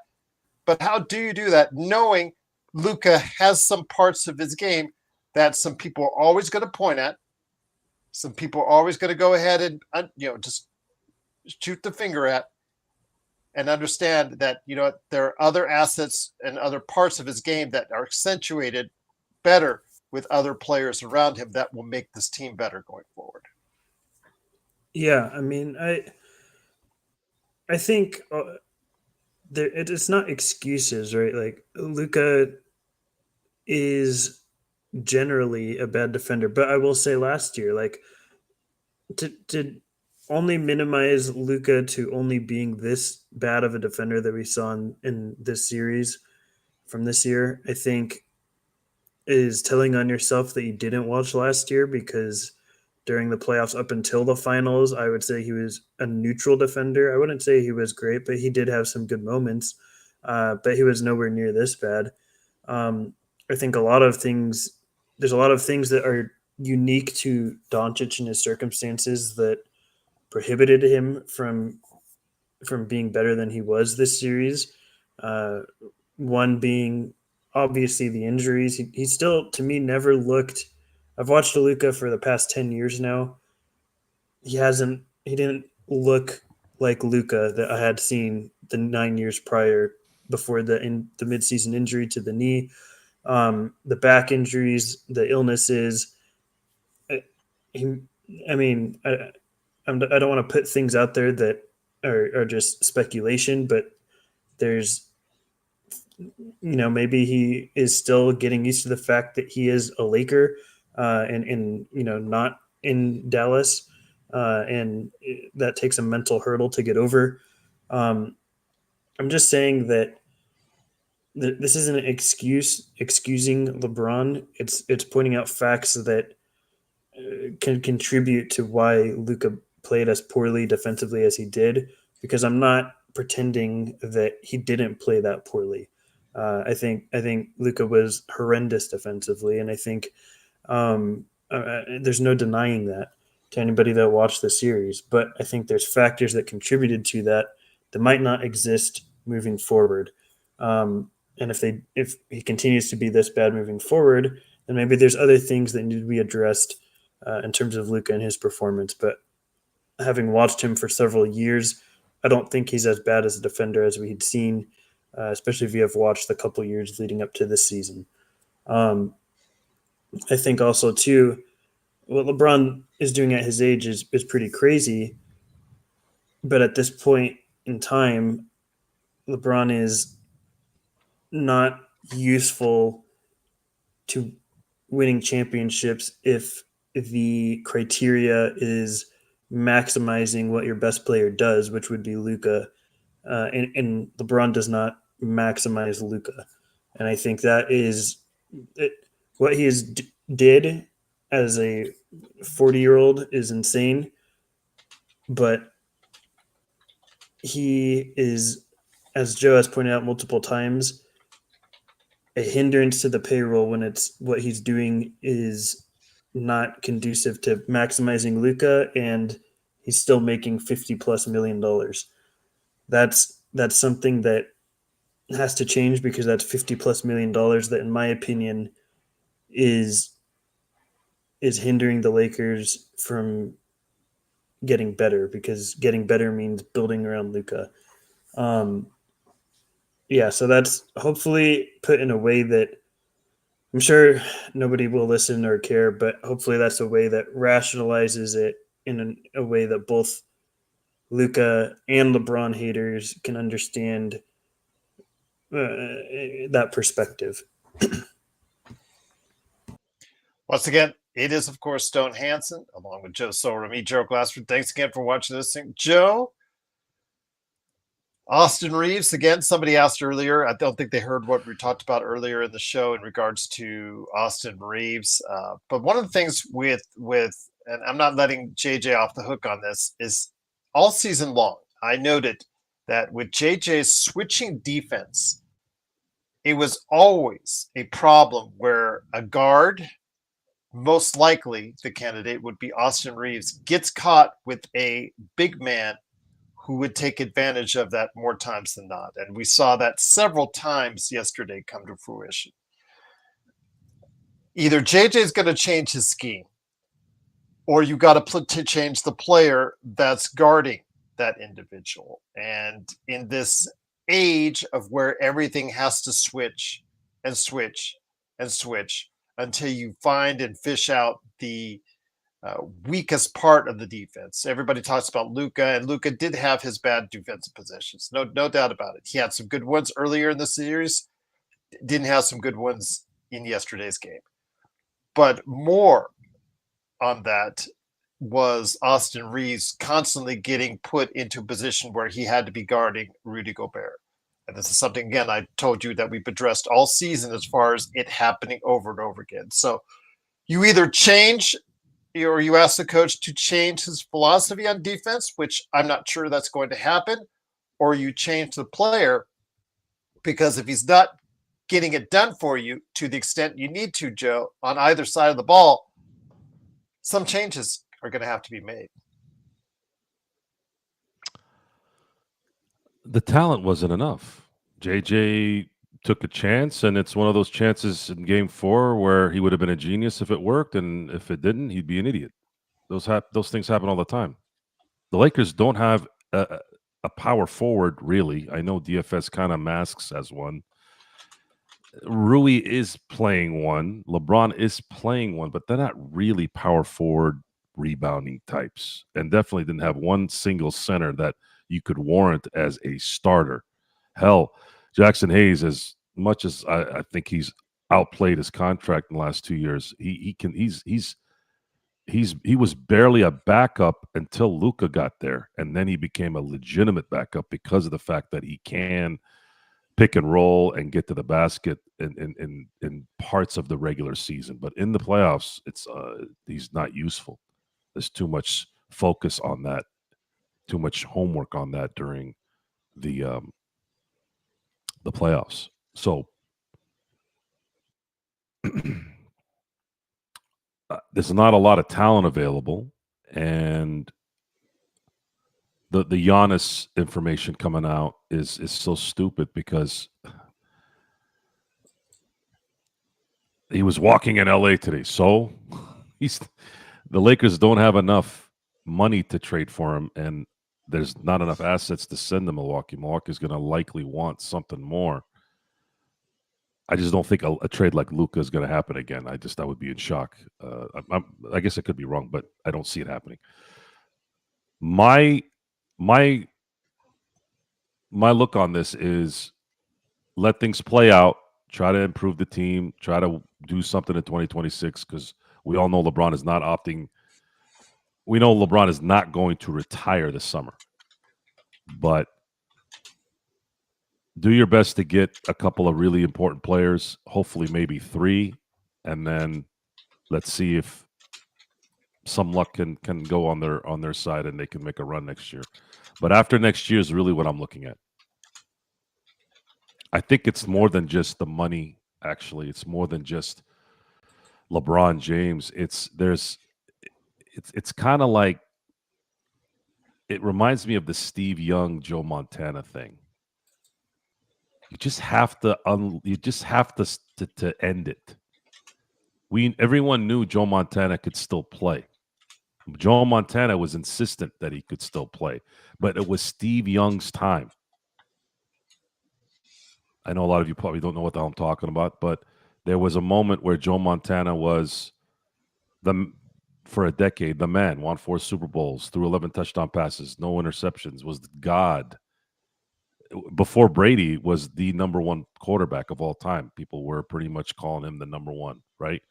But how do you do that knowing Luka has some parts of his game that some people are always going to point at? Some people are always going to go ahead and just shoot the finger at, and understand that there are other assets and other parts of his game that are accentuated better with other players around him that will make this team better going forward. Yeah, I mean, I think it's not excuses, right? Like Luka is generally a bad defender, but I will say last year, like to only minimize Luka to only being this bad of a defender that we saw in this series from this year, I think is telling on yourself that you didn't watch last year, because during the playoffs up until the finals, I would say he was a neutral defender. I wouldn't say he was great, but he did have some good moments. But he was nowhere near this bad. I think there's a lot of things that are unique to Doncic and his circumstances that prohibited him from being better than he was this series. One being obviously the injuries. He still, to me, never looked. I've watched Luka for the past 10 years now. He didn't look like Luka that I had seen the 9 years prior, before the midseason injury to the knee, the back injuries, the illnesses. I mean, I don't want to put things out there that are just speculation, but there's, maybe he is still getting used to the fact that he is a Laker, and not in Dallas, and that takes a mental hurdle to get over. I'm just saying that this isn't an excusing LeBron. It's pointing out facts that can contribute to why Luka played as poorly defensively as he did, because I'm not pretending that he didn't play that poorly. I think Luka was horrendous defensively, and I think there's no denying that to anybody that watched the series. But I think there's factors that contributed to that might not exist moving forward. And if he continues to be this bad moving forward, then maybe there's other things that need to be addressed in terms of Luka and his performance. But having watched him for several years, I don't think he's as bad as a defender as we had seen, especially if you have watched the couple years leading up to this season. I think also, too, what LeBron is doing at his age is pretty crazy. But at this point in time, LeBron is not useful to winning championships if the criteria is maximizing what your best player does, which would be Luka, and LeBron does not maximize Luka. And I think that is what he did as a 40-year-old is insane, but he is, as Joe has pointed out multiple times, a hindrance to the payroll when it's what he's doing is not conducive to maximizing Luca, and he's still making $50+ million. That's something that has to change, because that's $50+ million that, in my opinion, is hindering the Lakers from getting better, because getting better means building around Luca. Yeah, so that's hopefully put in a way that I'm sure nobody will listen or care, but hopefully that's a way that rationalizes it in a way that both Luca and LeBron haters can understand that perspective. Once again, it is, of course, Stone Hansen, along with Joe Sower and me, Joe Glassford. Thanks again for watching this thing. Joe, Austin Reeves, again, somebody asked earlier. I don't think they heard what we talked about earlier in the show in regards to Austin Reeves. But one of the things with, and I'm not letting JJ off the hook on this, is all season long, I noted that with JJ's switching defense, it was always a problem where a guard, most likely the candidate would be Austin Reeves, gets caught with a big man who would take advantage of that more times than not. And we saw that several times yesterday come to fruition. Either JJ is going to change his scheme, or you got to change the player that's guarding that individual. And in this age of where everything has to switch and switch and switch until you find and fish out the weakest part of the defense. Everybody talks about Luca, and Luca did have his bad defensive possessions. No doubt about it. He had some good ones earlier in the series, didn't have some good ones in yesterday's game. But more on that was Austin Reeves constantly getting put into a position where he had to be guarding Rudy Gobert. And this is something, again, I told you that we've addressed all season as far as it happening over and over again. So you either change, or you ask the coach to change his philosophy on defense, which I'm not sure that's going to happen, or you change the player, because if he's not getting it done for you to the extent you need to, Joe, on either side of the ball, some changes are going to have to be made. The talent wasn't enough. JJ took a chance, and it's one of those chances in Game 4 where he would have been a genius if it worked, and if it didn't, he'd be an idiot. Those things happen all the time. The Lakers don't have a power forward, really. I know DFS kind of masks as one. Rui is playing one. LeBron is playing one, but they're not really power forward rebounding types, and definitely didn't have one single center that you could warrant as a starter. Hell, Jackson Hayes, as much as I think he's outplayed his contract in the last 2 years, he was barely a backup until Luka got there, and then he became a legitimate backup because of the fact that he can pick and roll and get to the basket in parts of the regular season. But in the playoffs, he's not useful. There's too much focus on that, too much homework on that during the playoffs. So there's not a lot of talent available, and the Giannis information coming out is so stupid, because he was walking in LA today. So the Lakers don't have enough money to trade for him, and there's not enough assets to send to Milwaukee. Milwaukee's going to likely want something more. I just don't think a trade like Luka is going to happen again. I would be in shock. I guess I could be wrong, but I don't see it happening. My look on this is let things play out, try to improve the team, try to do something in 2026, because we all know LeBron is not opting. We know LeBron is not going to retire this summer, but do your best to get a couple of really important players, hopefully maybe 3, and then let's see if some luck can go on their side and they can make a run next year. But after next year is really what I'm looking at. I think it's more than just the money. Actually, it's more than just LeBron James. It's kind of like, it reminds me of the Steve Young, Joe Montana thing. You just have to to end it. Everyone knew Joe Montana could still play. Joe Montana was insistent that he could still play, but it was Steve Young's time. I know a lot of you probably don't know what the hell I'm talking about, but there was a moment where Joe Montana was for a decade, the man, won 4 Super Bowls, threw 11 touchdown passes, no interceptions, was God. Before Brady was the number one quarterback of all time. People were pretty much calling him the number one, right?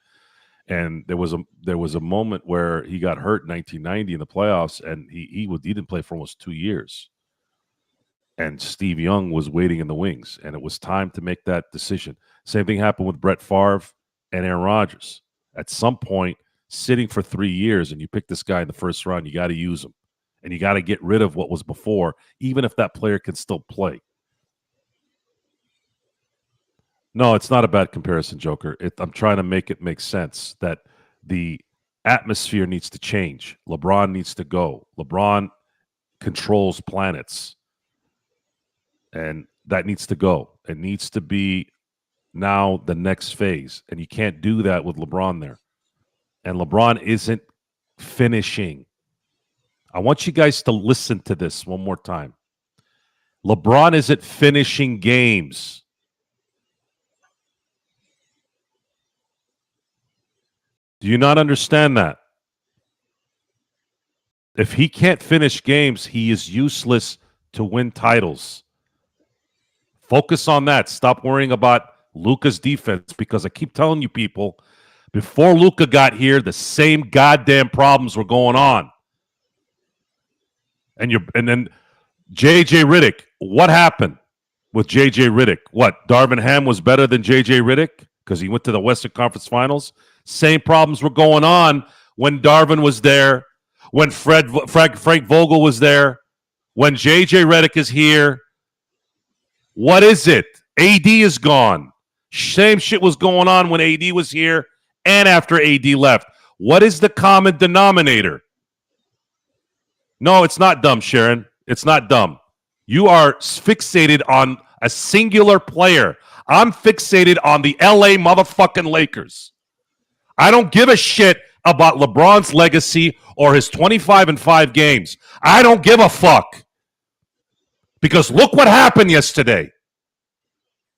And there was a moment where he got hurt in 1990 in the playoffs, and he didn't play for almost 2 years. And Steve Young was waiting in the wings, and it was time to make that decision. Same thing happened with Brett Favre and Aaron Rodgers. At some point, sitting for 3 years, and you pick this guy in the first round, you got to use him. And you got to get rid of what was before, even if that player can still play. No, it's not a bad comparison, Joker. I'm trying to make it make sense that the atmosphere needs to change. LeBron needs to go. LeBron controls planets. And that needs to go. It needs to be now the next phase. And you can't do that with LeBron there. And LeBron isn't finishing. I want you guys to listen to this one more time. LeBron isn't finishing games. Do you not understand that? If he can't finish games, he is useless to win titles. Focus on that. Stop worrying about Luka's defense, because I keep telling you people, before Luka got here, the same goddamn problems were going on. And then J.J. Redick, what happened with J.J. Redick? What, Darvin Ham was better than J.J. Redick because he went to the Western Conference Finals? Same problems were going on when Darvin was there, when Frank Vogel was there, when J.J. Redick is here. What is it? AD is gone. Same shit was going on when AD was here and after AD left. What is the common denominator? No, it's not dumb, Sharon. It's not dumb. You are fixated on a singular player. I'm fixated on the LA motherfucking Lakers. I don't give a shit about LeBron's legacy or his 25-5 games. I don't give a fuck. Because look what happened yesterday.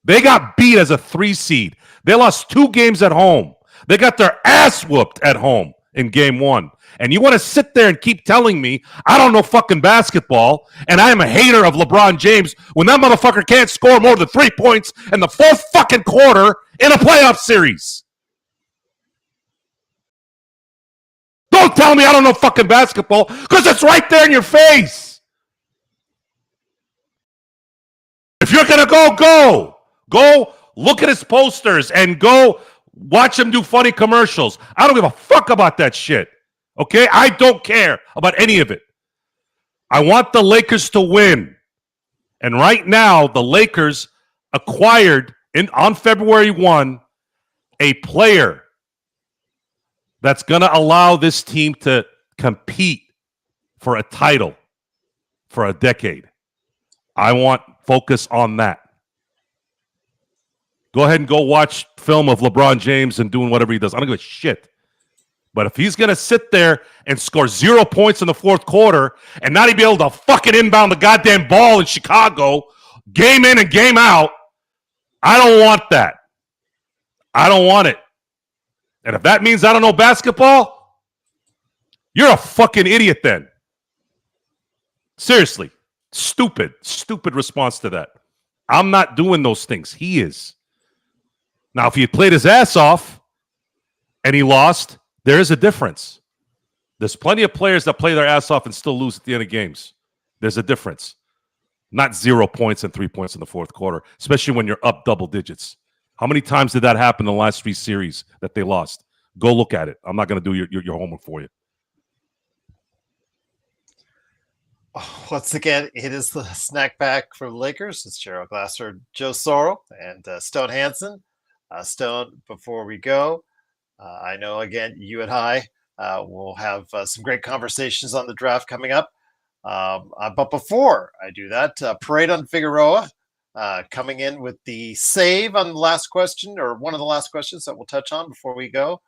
They got beat as a 3 seed. They lost 2 games at home. They got their ass whooped at home in game 1. And you want to sit there and keep telling me I don't know fucking basketball and I am a hater of LeBron James when that motherfucker can't score more than 3 points in the 4th fucking quarter in a playoff series. Don't tell me I don't know fucking basketball, because it's right there in your face. If you're going to go. Go look at his posters and go watch him do funny commercials. I don't give a fuck about that shit. Okay? I don't care about any of it. I want the Lakers to win. And right now, the Lakers acquired on February 1 a player that's going to allow this team to compete for a title for a decade. I want focus on that. Go ahead and go watch film of LeBron James and doing whatever he does. I don't give a shit. But if he's going to sit there and score 0 points in the 4th quarter and not even be able to fucking inbound the goddamn ball in Chicago, game in and game out, I don't want that. I don't want it. And if that means I don't know basketball, you're a fucking idiot then. Seriously. Stupid response to that. I'm not doing those things. He is. Now, if he had played his ass off and he lost, there is a difference. There's plenty of players that play their ass off and still lose at the end of games. There's a difference. Not 0 points and 3 points in the 4th quarter, especially when you're up double digits. How many times did that happen in the last 3 series that they lost? Go look at it. I'm not going to do your homework for you. Once again, it is the snack pack from the Lakers. It's Gerald Glasser, Joe Sorrell, and Stone Hansen. Stone, before we go, I know again you and I will have some great conversations on the draft coming up. But before I do that, Parade on Figueroa coming in with the save on the last question, or one of the last questions that we'll touch on before we go.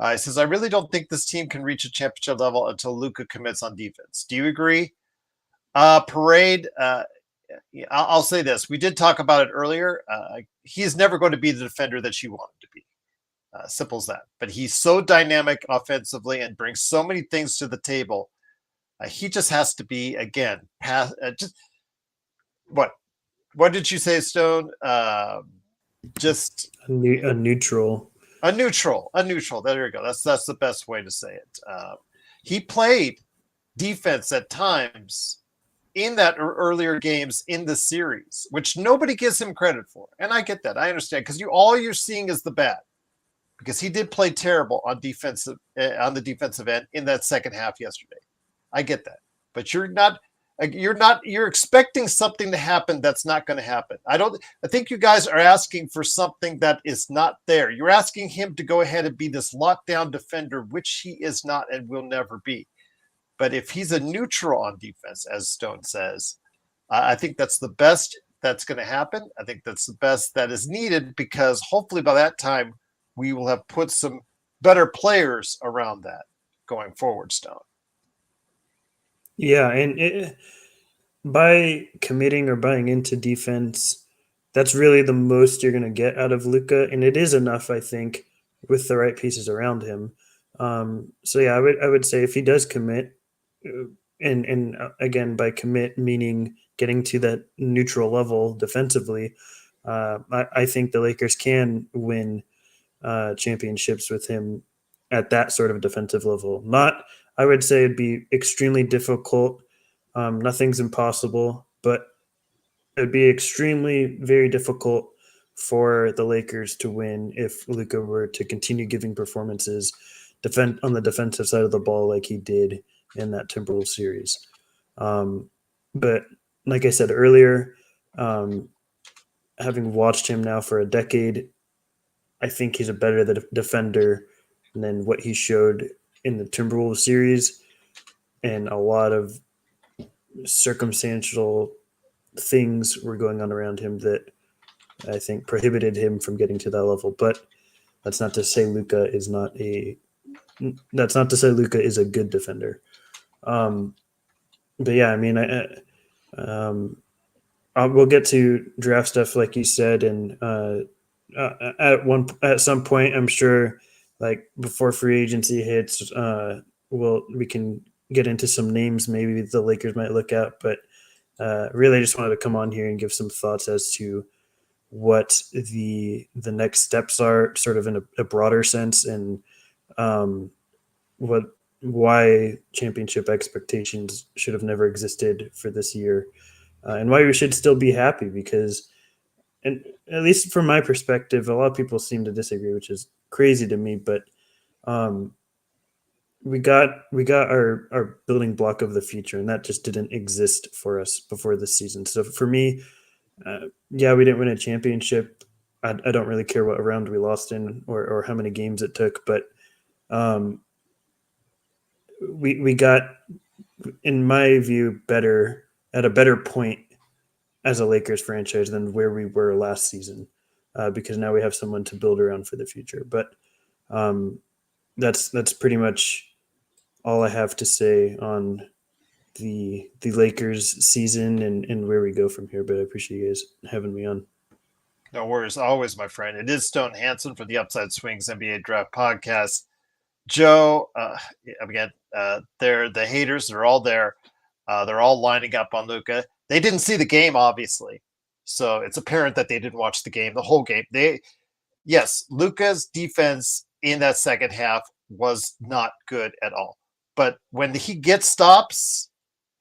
He says, I really don't think this team can reach a championship level until Luka commits on defense. Do you agree? Parade, I'll say this. We did talk about it earlier. He's never going to be the defender that you want him to be. Simple as that. But he's so dynamic offensively and brings so many things to the table. He just has to be, again, just what? What did you say, Stone? Just a neutral. A neutral. There you go. That's the best way to say it. He played defense at times in that earlier games in the series, which nobody gives him credit for. And I get that. I understand, because all you're seeing is the bad, because he did play terrible on the defensive end in that second half yesterday. I get that, but you're expecting something to happen that's not going to happen. I think you guys are asking for something that is not there. You're asking him to go ahead and be this lockdown defender, which he is not and will never be. But if he's a neutral on defense, as Stone says, I think that's the best that's going to happen. I think that's the best that is needed, because hopefully by that time we will have put some better players around that going forward, Stone. Yeah, and by committing or buying into defense, that's really the most you're going to get out of Luka, and it is enough, I think, with the right pieces around him. So yeah, I would say if he does commit, and again, by commit meaning getting to that neutral level defensively, I think the Lakers can win championships with him at that sort of defensive level. I would say it'd be extremely difficult. Nothing's impossible, but it'd be extremely very difficult for the Lakers to win if Luka were to continue giving performances on the defensive side of the ball like he did in that Timberwolves series. But like I said earlier, having watched him now for a decade, I think he's a better defender than what he showed in the Timberwolves series, and a lot of circumstantial things were going on around him that I think prohibited him from getting to that level. But that's not to say Luka is a good defender. But yeah, I mean, we'll get to draft stuff like you said, and at some point, I'm sure, like before free agency hits, we can get into some names maybe the Lakers might look at. But really, I just wanted to come on here and give some thoughts as to what the next steps are, sort of in a broader sense, and why championship expectations should have never existed for this year, and why we should still be happy, because, and at least from my perspective, a lot of people seem to disagree, which is crazy to me, but we got our building block of the future, and that just didn't exist for us before this season. So for me, yeah, we didn't win a championship. I don't really care what round we lost in or how many games it took, but we got, in my view, at a better point as a Lakers franchise than where we were last season, because now we have someone to build around for the future. But that's pretty much all I have to say on the Lakers season and where we go from here. But I appreciate you guys having me on. No worries, always, my friend. It is Stone Hansen for the Upside Swings NBA Draft Podcast. Joe, again, they're the haters. They're all there. They're all lining up on Luka. They didn't see the game, obviously, so it's apparent that they didn't watch the game, the whole game. Yes, Luka's defense in that second half was not good at all. But when he gets stops,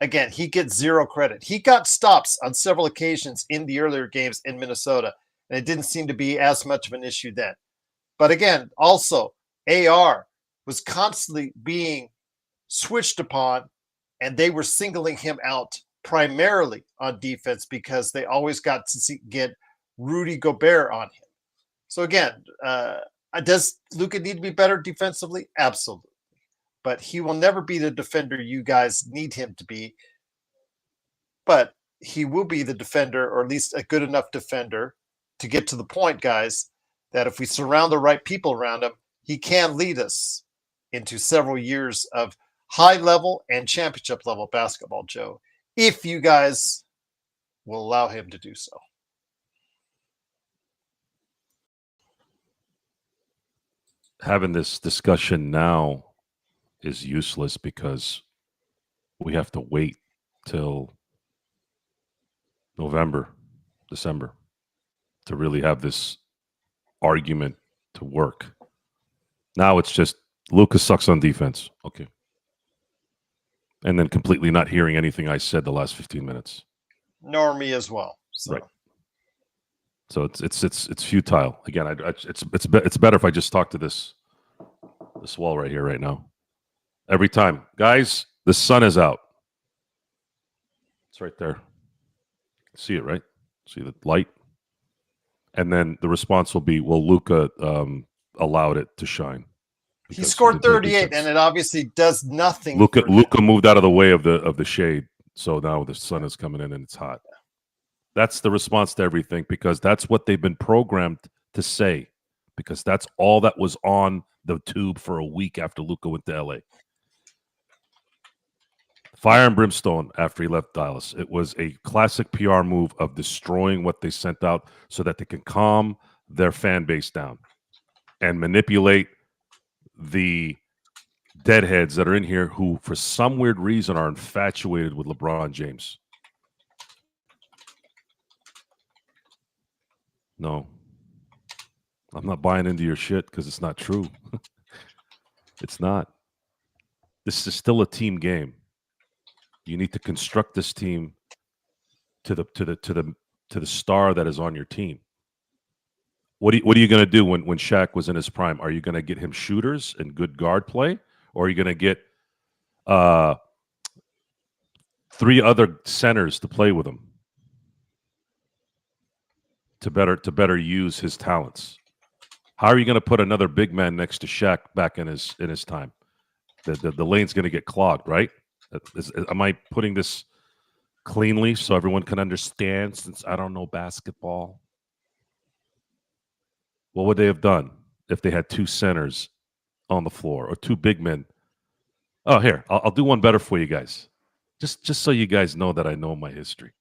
again, he gets zero credit. He got stops on several occasions in the earlier games in Minnesota, and it didn't seem to be as much of an issue then. But again, also, AR was constantly being switched upon and they were singling him out primarily on defense because they always got to get Rudy Gobert on him. So again, does Luka need to be better defensively? Absolutely. But he will never be the defender you guys need him to be. But he will be the defender, or at least a good enough defender to get to the point, guys, that if we surround the right people around him, he can lead us into several years of high level and championship level basketball, Joe, if you guys will allow him to do so. Having this discussion now is useless because we have to wait till November, December to really have this argument to work. Now it's just Lucas sucks on defense. Okay. And then completely not hearing anything I said the last 15 minutes. Nor me as well. So. Right. So it's futile. Again, it's better if I just talk to this wall right here right now. Every time, guys, the sun is out. It's right there. See it, right? See the light? And then the response will be, well, Luka allowed it to shine. He scored 38, and it obviously does nothing. Luka moved out of the way of the shade, so now the sun is coming in and it's hot. That's the response to everything, because that's what they've been programmed to say, because that's all that was on the tube for a week after Luka went to LA. Fire and brimstone after he left Dallas. It was a classic PR move of destroying what they sent out so that they can calm their fan base down and manipulate the deadheads that are in here who, for some weird reason, are infatuated with LeBron James. No, I'm not buying into your shit because it's not true. It's not. This is still a team game. You need to construct this team to the star that is on your team. What are you going to do when Shaq was in his prime? Are you going to get him shooters and good guard play, or are you going to get 3 other centers to play with him to better use his talents? How are you going to put another big man next to Shaq back in his time? The lane's going to get clogged, right? Am I putting this cleanly so everyone can understand, since I don't know basketball? What would they have done if they had 2 centers on the floor or 2 big men? Oh, here, I'll do one better for you guys. Just so you guys know that I know my history.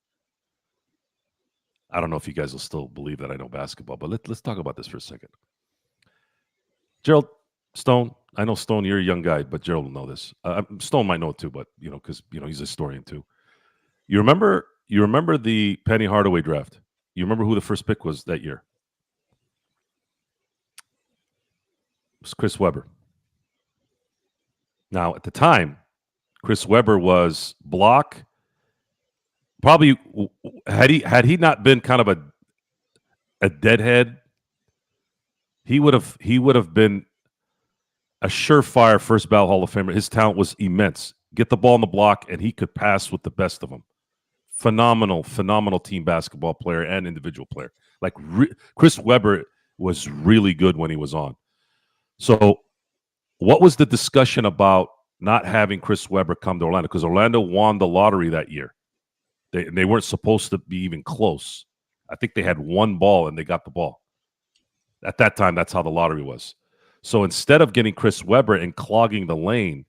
I don't know if you guys will still believe that I know basketball, but let's talk about this for a second. Gerald, Stone, I know Stone, you're a young guy, but Gerald will know this. Stone might know it too, but because he's a historian too. You remember the Penny Hardaway draft? You remember who the first pick was that year? It was Chris Webber. Now, at the time, Chris Webber was block. Probably had he not been kind of a deadhead, he would have been a surefire first ballot Hall of Famer. His talent was immense. Get the ball in the block, and he could pass with the best of them. Phenomenal team basketball player and individual player. Like Chris Webber was really good when he was on. So what was the discussion about not having Chris Webber come to Orlando? Because Orlando won the lottery that year. They weren't supposed to be even close. I think they had 1 ball, and they got the ball. At that time, that's how the lottery was. So instead of getting Chris Webber and clogging the lane,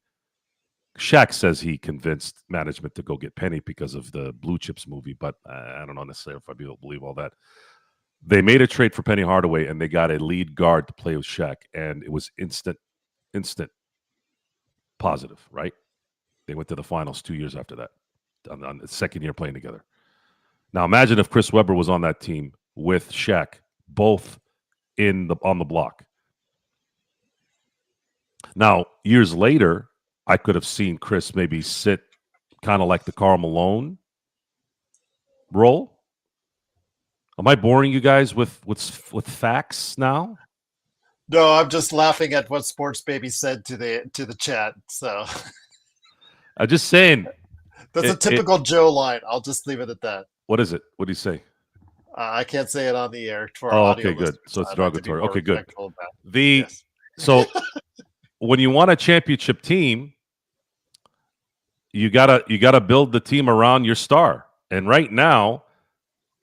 Shaq says he convinced management to go get Penny because of the Blue Chips movie, but I don't know necessarily if I believe all that. They made a trade for Penny Hardaway, and they got a lead guard to play with Shaq, and it was instant positive, right? They went to the finals 2 years after that, on the second year playing together. Now imagine if Chris Webber was on that team with Shaq, both on the block. Now, years later, I could have seen Chris maybe sit kind of like the Karl Malone role. Am I boring you guys with facts now? No, I'm just laughing at what Sports Baby said to the chat. So I'm just saying, That's a typical Joe line. I'll just leave it at that. What is it? What do you say? I can't say it on the air for our Oh, audio okay, good. listeners. So it's I'd like to be derogatory. more Okay, good. respectful of that. The Yes. so when you want a championship team, you gotta build the team around your star. And right now,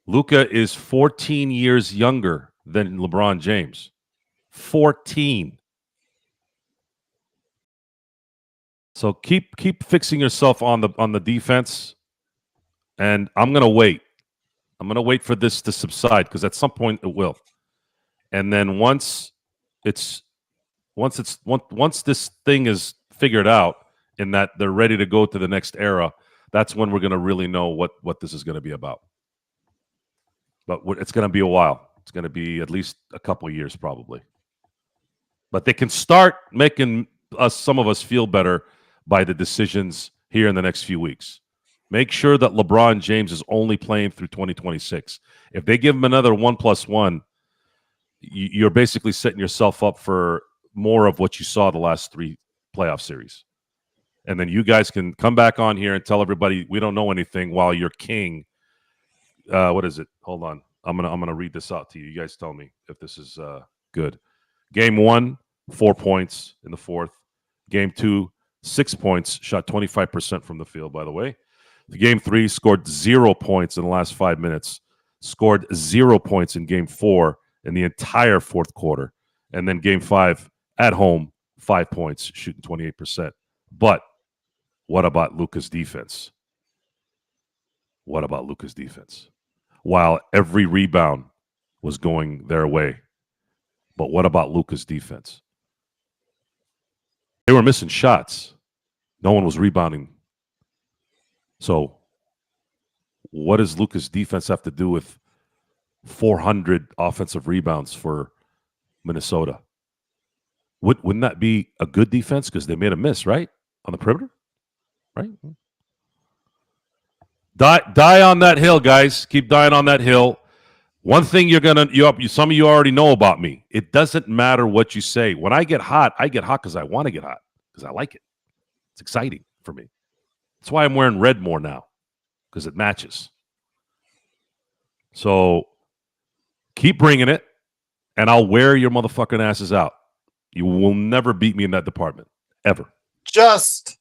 Luka is 14 years younger than LeBron James. 14. So keep fixing yourself on the defense. And I'm gonna wait. I'm gonna wait for this to subside because at some point it will. And then once this thing is figured out and that they're ready to go to the next era, that's when we're gonna really know what this is gonna be about. But it's gonna be a while. It's gonna be at least a couple of years probably. But they can start making some of us feel better by the decisions here in the next few weeks. Make sure that LeBron James is only playing through 2026. If they give him another 1+1, you're basically setting yourself up for more of what you saw the last 3 playoff series. And then you guys can come back on here and tell everybody we don't know anything while you're king. What is it? Hold on. I'm gonna read this out to you. You guys tell me if this is good. Game 1, 4 points in the fourth. Game 2, 6 points, shot 25% from the field, by the way. Game 3, scored 0 points in the last 5 minutes. Scored 0 points in Game 4 in the entire fourth quarter. And then Game 5, at home, 5 points, shooting 28%. But what about Luka's defense? What about Luka's defense? While every rebound was going their way. But what about Luka's defense? They were missing shots. No one was rebounding. So what does Luka's defense have to do with 400 offensive rebounds for Minnesota? Wouldn't that be a good defense? Because they made a miss, right? On the perimeter? Right? Die on that hill, guys. Keep dying on that hill. One thing some of you already know about me. It doesn't matter what you say. When I get hot because I want to get hot, because I like it. It's exciting for me. That's why I'm wearing red more now, because it matches. So keep bringing it, and I'll wear your motherfucking asses out. You will never beat me in that department, ever. Just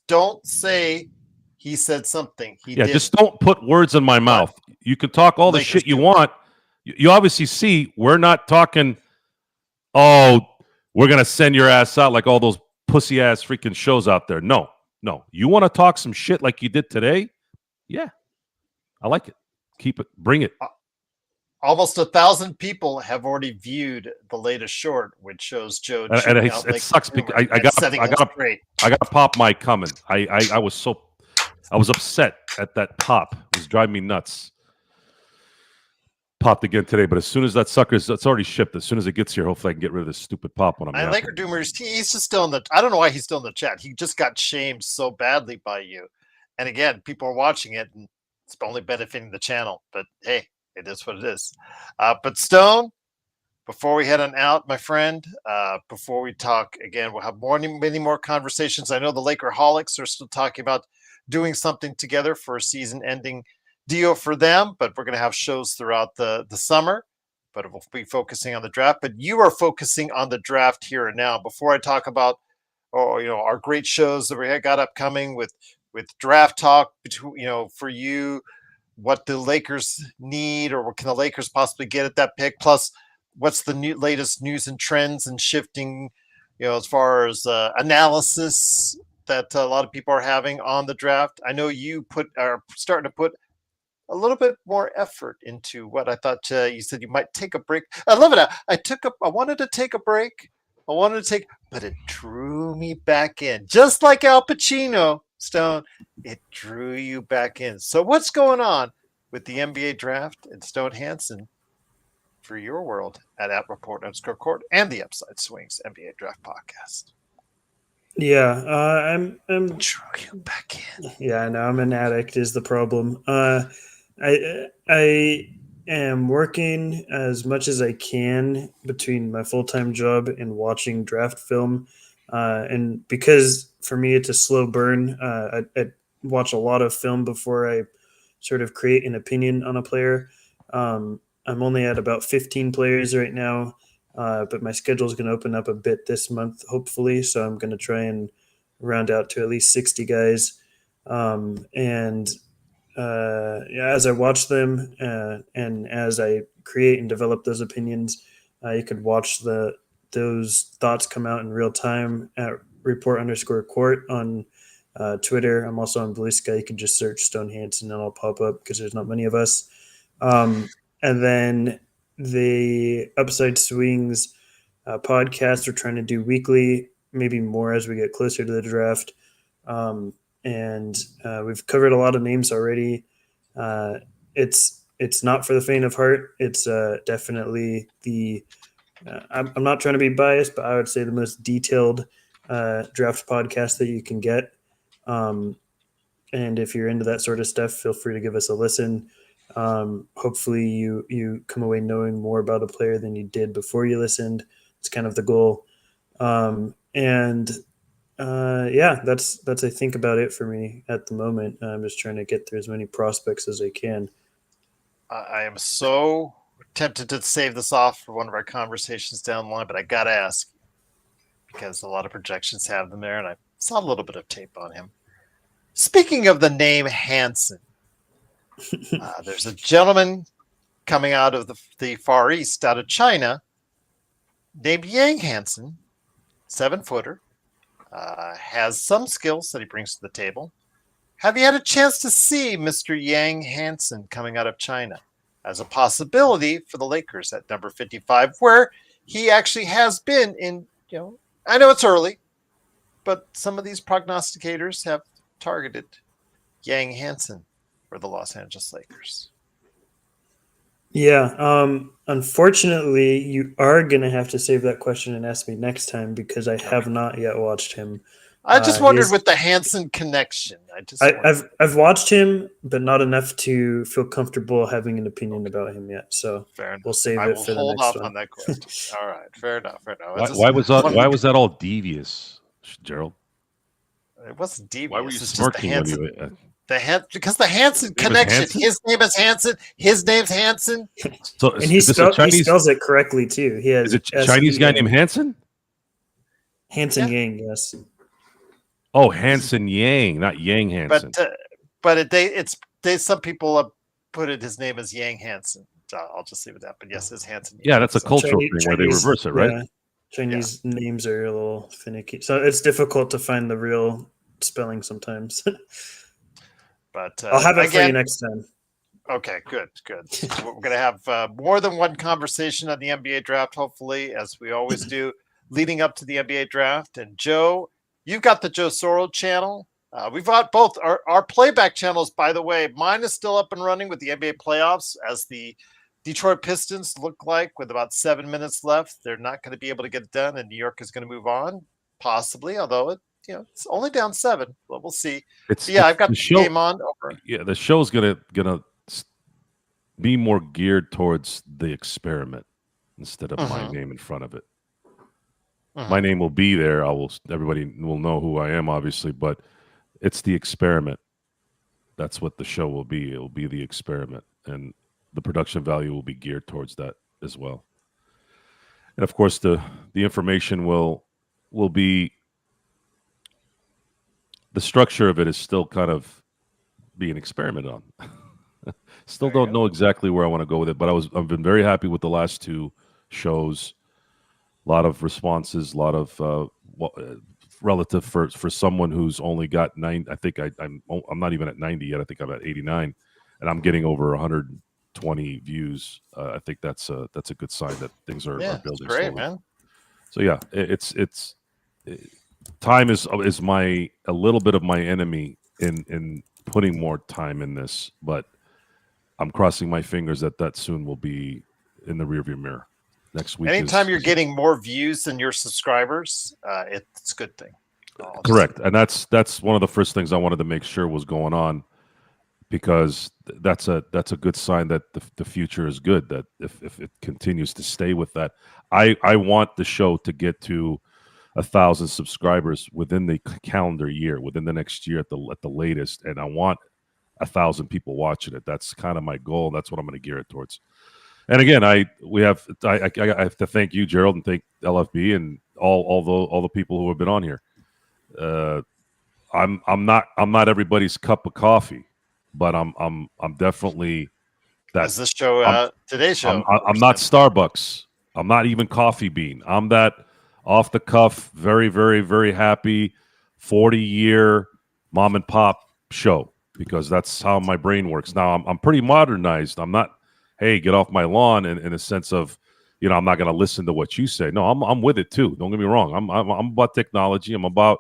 don't say he said something. Just don't put words in my mouth. You can talk all the shit you want. You obviously see we're not talking, oh, we're going to send your ass out like all those pussy-ass freaking shows out there. No. You want to talk some shit like you did today? Yeah. I like it. Keep it. Bring it. Almost 1,000 people have already viewed the latest short, which shows Joe. And it sucks because I got to pop my coming. I was upset at that pop. It was driving me nuts. Popped again today, but as soon as that's already shipped. As soon as it gets here, hopefully I can get rid of this stupid pop when I'm and Laker Doomers, he's just still in the. I don't know why he's still in the chat. He just got shamed so badly by you, and again, people are watching it, and it's only benefiting the channel. But hey, it is what it is. But Stone, before we head on out, my friend, before we talk again, we'll have many more conversations. I know the Lakerholics are still talking about doing something together for a season-ending deal for them, but we're going to have shows throughout the summer, but we'll be focusing on the draft. But you are focusing on the draft here and now. Before I talk about our great shows that we got upcoming with draft talk between for you, what the Lakers need or what can the Lakers possibly get at that pick, plus what's the latest news and trends and shifting as far as analysis that a lot of people are having on the draft. I know you are starting to put a little bit more effort into what I thought you said you might take a break. I love it. I wanted to take a break. But it drew me back in. Just like Al Pacino, Stone, it drew you back in. So what's going on with the NBA draft and Stone Hansen for your world at @report_court and the Upside Swings NBA Draft Podcast? Yeah, I'm Drew you back in. Yeah, no, I'm an addict is the problem. I am working as much as I can between my full-time job and watching draft film. And because for me it's a slow burn, watch a lot of film before I sort of create an opinion on a player. I'm only at about 15 players right now, but my schedule is going to open up a bit this month, hopefully. So I'm going to try and round out to at least 60 guys. And as I watch them and as I create and develop those opinions, you could watch those thoughts come out in real time at report_court on Twitter. I'm also on Blue Sky. You can just search Stone Hansen and it'll pop up because there's not many of us. And then the Upside Swings podcast we're trying to do weekly, maybe more as we get closer to the draft. And we've covered a lot of names already. It's not for the faint of heart. It's definitely the I'm not trying to be biased, but I would say the most detailed draft podcast that you can get. And if you're into that sort of stuff, feel free to give us a listen. Hopefully you come away knowing more about a player than you did before you listened. It's kind of the goal. That's I think about it for me at the moment. I'm just trying to get through as many prospects as I can. I am so tempted to save this off for one of our conversations down the line, but I gotta ask because a lot of projections have them there, and I saw a little bit of tape on him. Speaking of the name Hansen, there's a gentleman coming out of the Far East, out of China, named Yang Hansen, 7-footer, has some skills that he brings to the table. Have you had a chance to see Mr. Yang Hansen coming out of China as a possibility for the Lakers at number 55, where he actually has been in, I know it's early, but some of these prognosticators have targeted Yang Hansen for the Los Angeles Lakers. Yeah. Unfortunately, you are going to have to save that question and ask me next time because I have not yet watched him. I just wondered with the Hansen connection. I've watched him, but not enough to feel comfortable having an opinion about him yet. So fair enough. We'll save it for the next one. Hold off on that question. All right, fair enough. Why was that all devious, Gerald? It wasn't devious. Why were you smirking when you? Because the Hansen connection. His name is Hansen. His name's Hansen. So, and he spells it correctly too. He has is it a Chinese guy named Hansen? Hansen Yang, yes. Oh, Hansen Yang, not Yang Hansen. But some people have put it. His name is Yang Hansen. I'll just leave it at that. But yes, it's Hansen. Yeah, that's a cultural thing where they reverse it, right? Yeah, Chinese names are a little finicky, so it's difficult to find the real spelling sometimes. But I'll have it for you next time. Okay, good. We're going to have more than one conversation on the NBA draft, hopefully, as we always do, leading up to the NBA draft. And Joe, you've got the Joe Sorrell channel. We've got both our playback channels, by the way. Mine is still up and running with the NBA playoffs as the Detroit Pistons look like with about 7 minutes left. They're not going to be able to get it done, and New York is going to move on, possibly, although it's only down 7, but we'll see. I've got the game on. Over. Yeah, the show's gonna be more geared towards the experiment instead of my name in front of it. My name will be there. Everybody will know who I am, obviously, but it's the experiment. That's what the show will be. It will be the experiment, and the production value will be geared towards that as well. And of course, the information will be. The structure of it is still kind of being experimented on. Still don't know exactly where I want to go with it, but I've been very happy with the last 2 shows. A lot of responses, a lot of relative for someone who's only got 9. I think I'm not even at 90 yet. I think I'm at 89, and I'm getting over 120 views. I think that's a good sign that things are building. It's great, slowly. Man. So yeah, it's time is a little bit of my enemy in putting more time in this, but I'm crossing my fingers that soon will be in the rearview mirror. Next week. Anytime you're getting more views than your subscribers, it's a good thing. Correct, and that's one of the first things I wanted to make sure was going on, because that's a good sign that the future is good. That if it continues to stay with that, I want the show to get to 1,000 subscribers within the calendar year, within the next year at the latest, and I want 1,000 people watching it. That's kind of my goal. That's what I'm going to gear it towards. And again, I have to thank you, Gerald, and thank LFB and all the people who have been on here. I'm not everybody's cup of coffee, but I'm definitely that. Is this show today's show? I'm not Starbucks. I'm not even Coffee Bean. I'm that off the cuff, very, very, very happy 40-year mom and pop show, because that's how my brain works. Now I'm pretty modernized. I'm not, hey, get off my lawn in a sense of, I'm not going to listen to what you say. No, I'm with it too. Don't get me wrong. I'm about technology. I'm about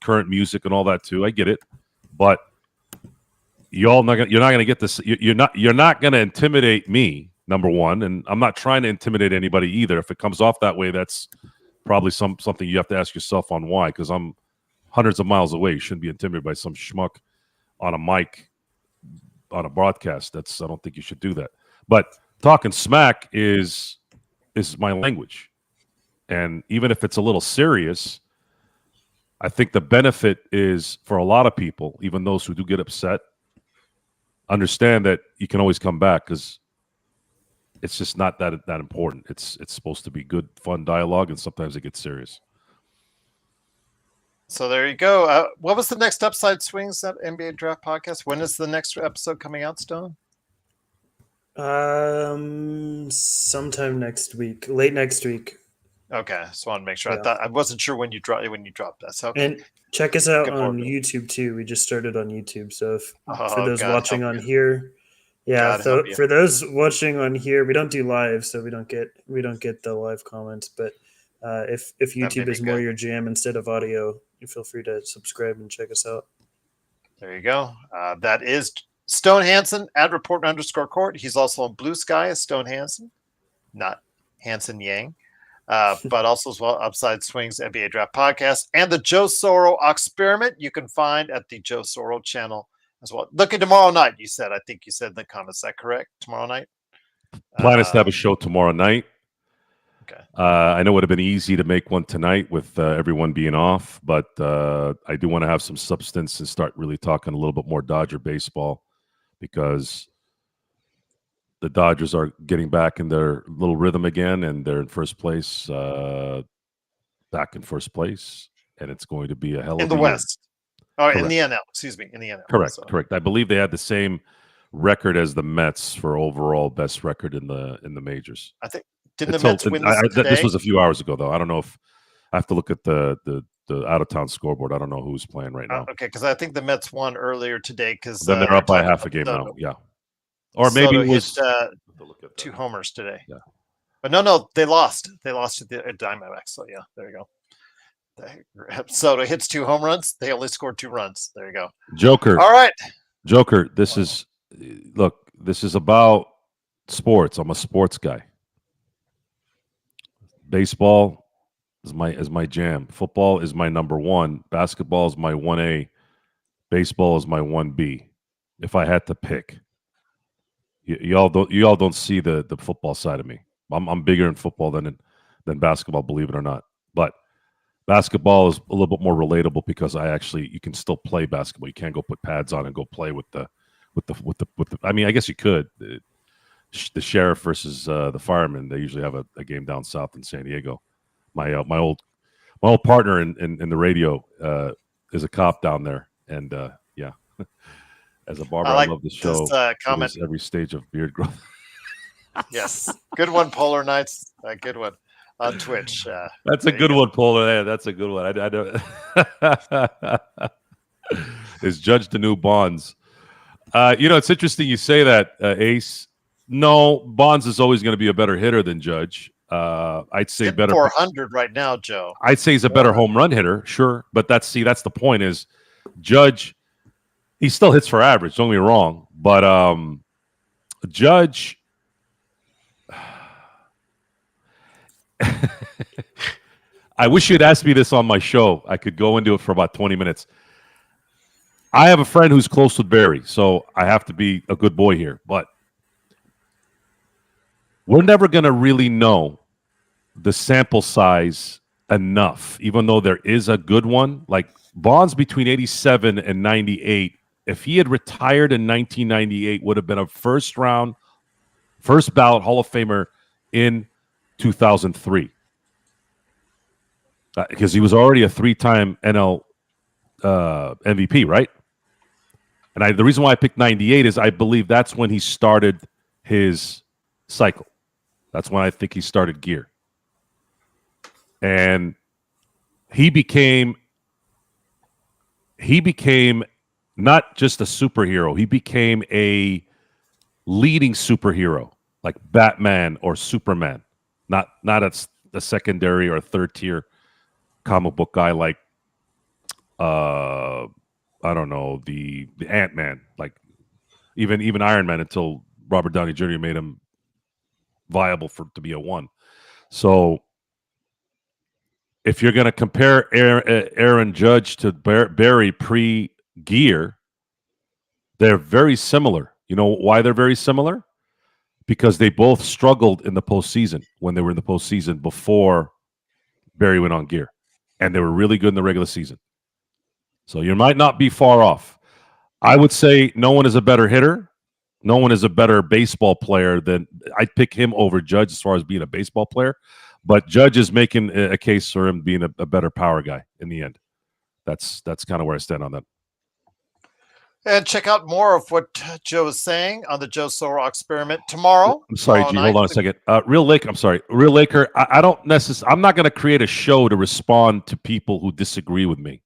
current music and all that too. I get it, but you're not going to get this. You're not going to intimidate me. Number one, and I'm not trying to intimidate anybody either. If it comes off that way, that's probably something you have to ask yourself on why. Because I'm hundreds of miles away. You shouldn't be intimidated by some schmuck on a mic on a broadcast. I don't think you should do that. But talking smack is my language, and even if it's a little serious, I think the benefit is for a lot of people, even those who do get upset, understand that you can always come back, because it's just not that important. It's supposed to be good, fun dialogue, and sometimes it gets serious. So there you go. What was the next Upside Swings, that NBA Draft podcast? When is the next episode coming out, Stone? Sometime next week, late next week. Okay, just want to make sure. Yeah. I wasn't sure when you dropped that. So okay. And check us out Looking on forward to it. YouTube too. We just started on YouTube, so for Oh, those God watching help on you. here, yeah. God So help you. for those watching on here, we don't do live, so we don't get the live comments. But if YouTube be is more good. your jam instead of audio, you feel free to subscribe and check us out. There you go. That is Stone Hansen at report_court. He's also on Blue Sky as Stone Hansen, not Hansen Yang. But also as well, Upside Swings NBA Draft Podcast and the Joe Soro Experiment you can find at the Joe Soro channel as well. Looking tomorrow night, you said. I think you said in the comments. Is that correct? Tomorrow night? Plan is to have a show tomorrow night. Okay. I know it would have been easy to make one tonight with everyone being off, but I do want to have some substance and start really talking a little bit more Dodger baseball, because the Dodgers are getting back in their little rhythm again, and they're in first place, back in first place, and it's going to be a hell of a In the year. West. Oh, Correct. in the NL. Excuse me. In the NL. Correct, So, correct. I believe they had the same record as the Mets for overall best record in the majors. I think didn't the Mets win this today? This was a few hours ago, though. I don't know if I have to look at the out of town scoreboard. I don't know who's playing right now. Okay, because I think the Mets won earlier today. Because Then they're up by half a game now. Yeah, or maybe Soto it was hit, 2 homers today. Yeah. But no, they lost. They lost to the Diamondbacks. So yeah, there you go. Soto hits 2 home runs. They only scored 2 runs. There you go. Joker. All right. Joker. This is about sports. I'm a sports guy. Baseball is my jam. Football is my number 1. Basketball is my 1A. Baseball is my 1B. If I had to pick, y'all don't see the football side of me. I'm bigger in football than basketball, believe it or not. But basketball is a little bit more relatable, because you can still play basketball. You can't go put pads on and go play with the. I mean, I guess you could. The sheriff versus the fireman. They usually have a game down south in San Diego. My old partner in the radio is a cop down there, and yeah. As a barber, I love the show. Comment. Every stage of beard growth. Yes, good one, Polar Nights. Good one on Twitch. That's a good one, Polar. Yeah, that's a good one. I don't. Is Judge the new Bonds? It's interesting you say that, Ace. No, Bonds is always going to be a better hitter than Judge. I'd say better 400 right now, Joe. I'd say he's a better home run hitter, sure, but that's the point. Is Judge? He still hits for average. Don't get me wrong, but Judge. I wish you'd asked me this on my show. I could go into it for about 20 minutes. I have a friend who's close with Barry, so I have to be a good boy here. But we're never going to really know the sample size enough, even though there is a good one. Like Bonds between 87 and 98, if he had retired in 1998, would have been a first ballot Hall of Famer in 2003. Because he was already a 3-time NL MVP, right? And the reason why I picked 98 is I believe that's when he started his cycle. That's when I think he started gear. And he became not just a superhero. He became a leading superhero like Batman or Superman. Not a secondary or a third tier comic book guy like I don't know, the Ant-Man, like even Iron Man, until Robert Downey Jr. made him viable to be a one. So if you're going to compare Aaron Judge to Barry pre-gear, they're very similar. You know why they're very similar? Because they both struggled in the postseason when they were in the postseason before Barry went on gear. And they were really good in the regular season. So you might not be far off. I would say no one is a better hitter. No one is a better baseball player than I'd pick him over Judge as far as being a baseball player. But Judge is making a case for him being a better power guy in the end. That's kind of where I stand on that. And check out more of what Joe is saying on the Joe Soro experiment tomorrow. I'm sorry, G. Hold on a second. Real Laker. I don't necessarily. I'm not going to create a show to respond to people who disagree with me,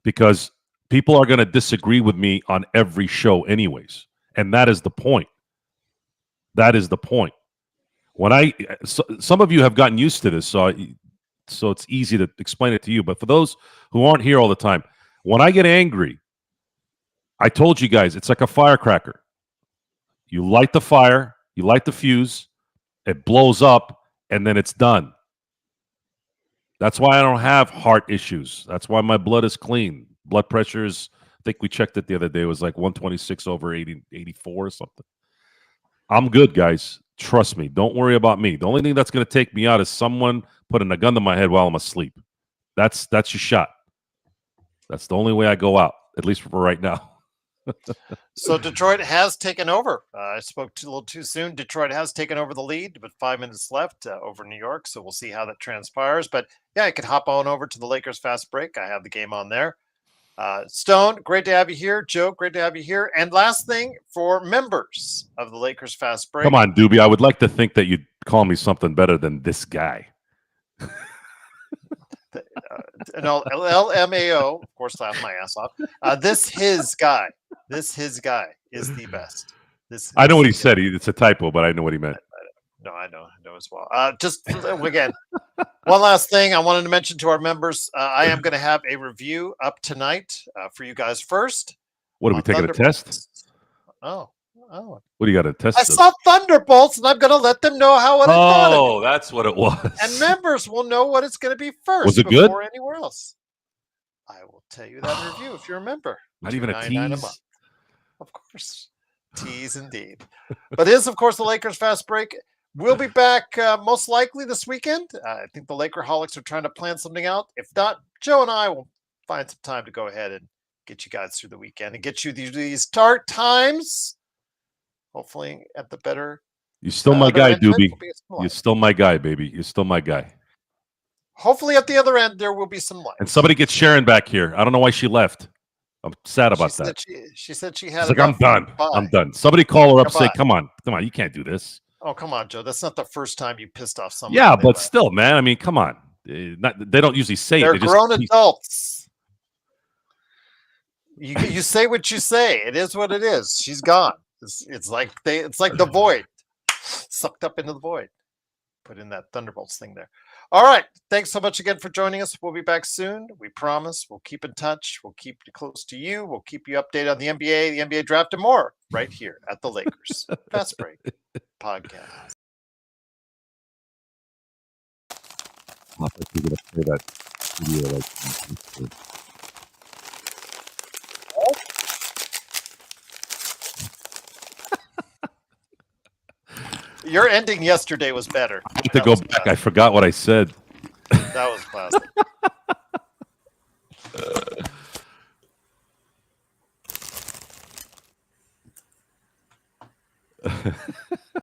because people are going to disagree with me on every show, anyways, and that is the point. That is the point. Some of you have gotten used to this, so it's easy to explain it to you. But for those who aren't here all the time, when I get angry, I told you guys, it's like a firecracker. You light the fire, you light the fuse, it blows up, and then it's done. That's why I don't have heart issues. That's why my blood is clean. Blood pressure is, I think we checked it the other day, it was like 126 over 80, 84 or something. I'm good, guys. Trust me. Don't worry about me. The only thing that's going to take me out is someone putting a gun to my head while I'm asleep. That's your shot. That's the only way I go out, at least for right now. So Detroit has taken over. I spoke a little too soon. Detroit has taken over the lead, but 5 minutes left over New York. So we'll see how that transpires. But yeah, I could hop on over to the Lakers Fast Break. I have the game on there. Stone, great to have you here. Joe, great to have you here. And last thing, for members of the Lakers Fast Break. Come on, Doobie. I would like to think that you'd call me something better than this guy. No, LMAO, of course, laugh my ass off. His guy is the best. I know what he said. It's a typo, but I know what he meant. No, I know as well. Just again, one last thing I wanted to mention to our members. I am going to have a review up tonight for you guys first. What, are we taking a test? Oh. What do you got to test? I saw Thunderbolts, and I'm going to let them know how it is. Oh, that's what it was. And members will know what it's going to be first. Was it before good? Anywhere else. I will tell you that review if you're a member. Not even a tease? Of course. Tease indeed. But it is, of course, the Lakers Fast Break. We'll be back most likely this weekend. I think the Lakerholics are trying to plan something out. If not, Joe and I will find some time to go ahead and get you guys through the weekend and get you these start times. Hopefully at the better. You're still my guy, Doobie. You're still my guy, baby. You're still my guy. Hopefully at the other end, there will be some light. And somebody gets Sharon back here. I don't know why she left. I'm sad about that. She said she had. She's like, I'm done. I'm done. Somebody call her up. Say, come on. You can't do this. Oh, come on, Joe. That's not the first time you pissed off someone. Yeah, but still, man. I mean, come on. They don't usually say They're it. grown adults. You say what you say. It is what it is. She's gone. It's like the void, sucked up into the void. Put in that Thunderbolts thing there. All right. Thanks so much again for joining us. We'll be back soon. We promise. We'll keep in touch. We'll keep close to you. We'll keep you updated on the NBA, the NBA draft, and more right here at the Lakers Fast Break Podcast. I'm not going to play that video like Your ending yesterday was better. I have to go back. I forgot what I said. That was classic.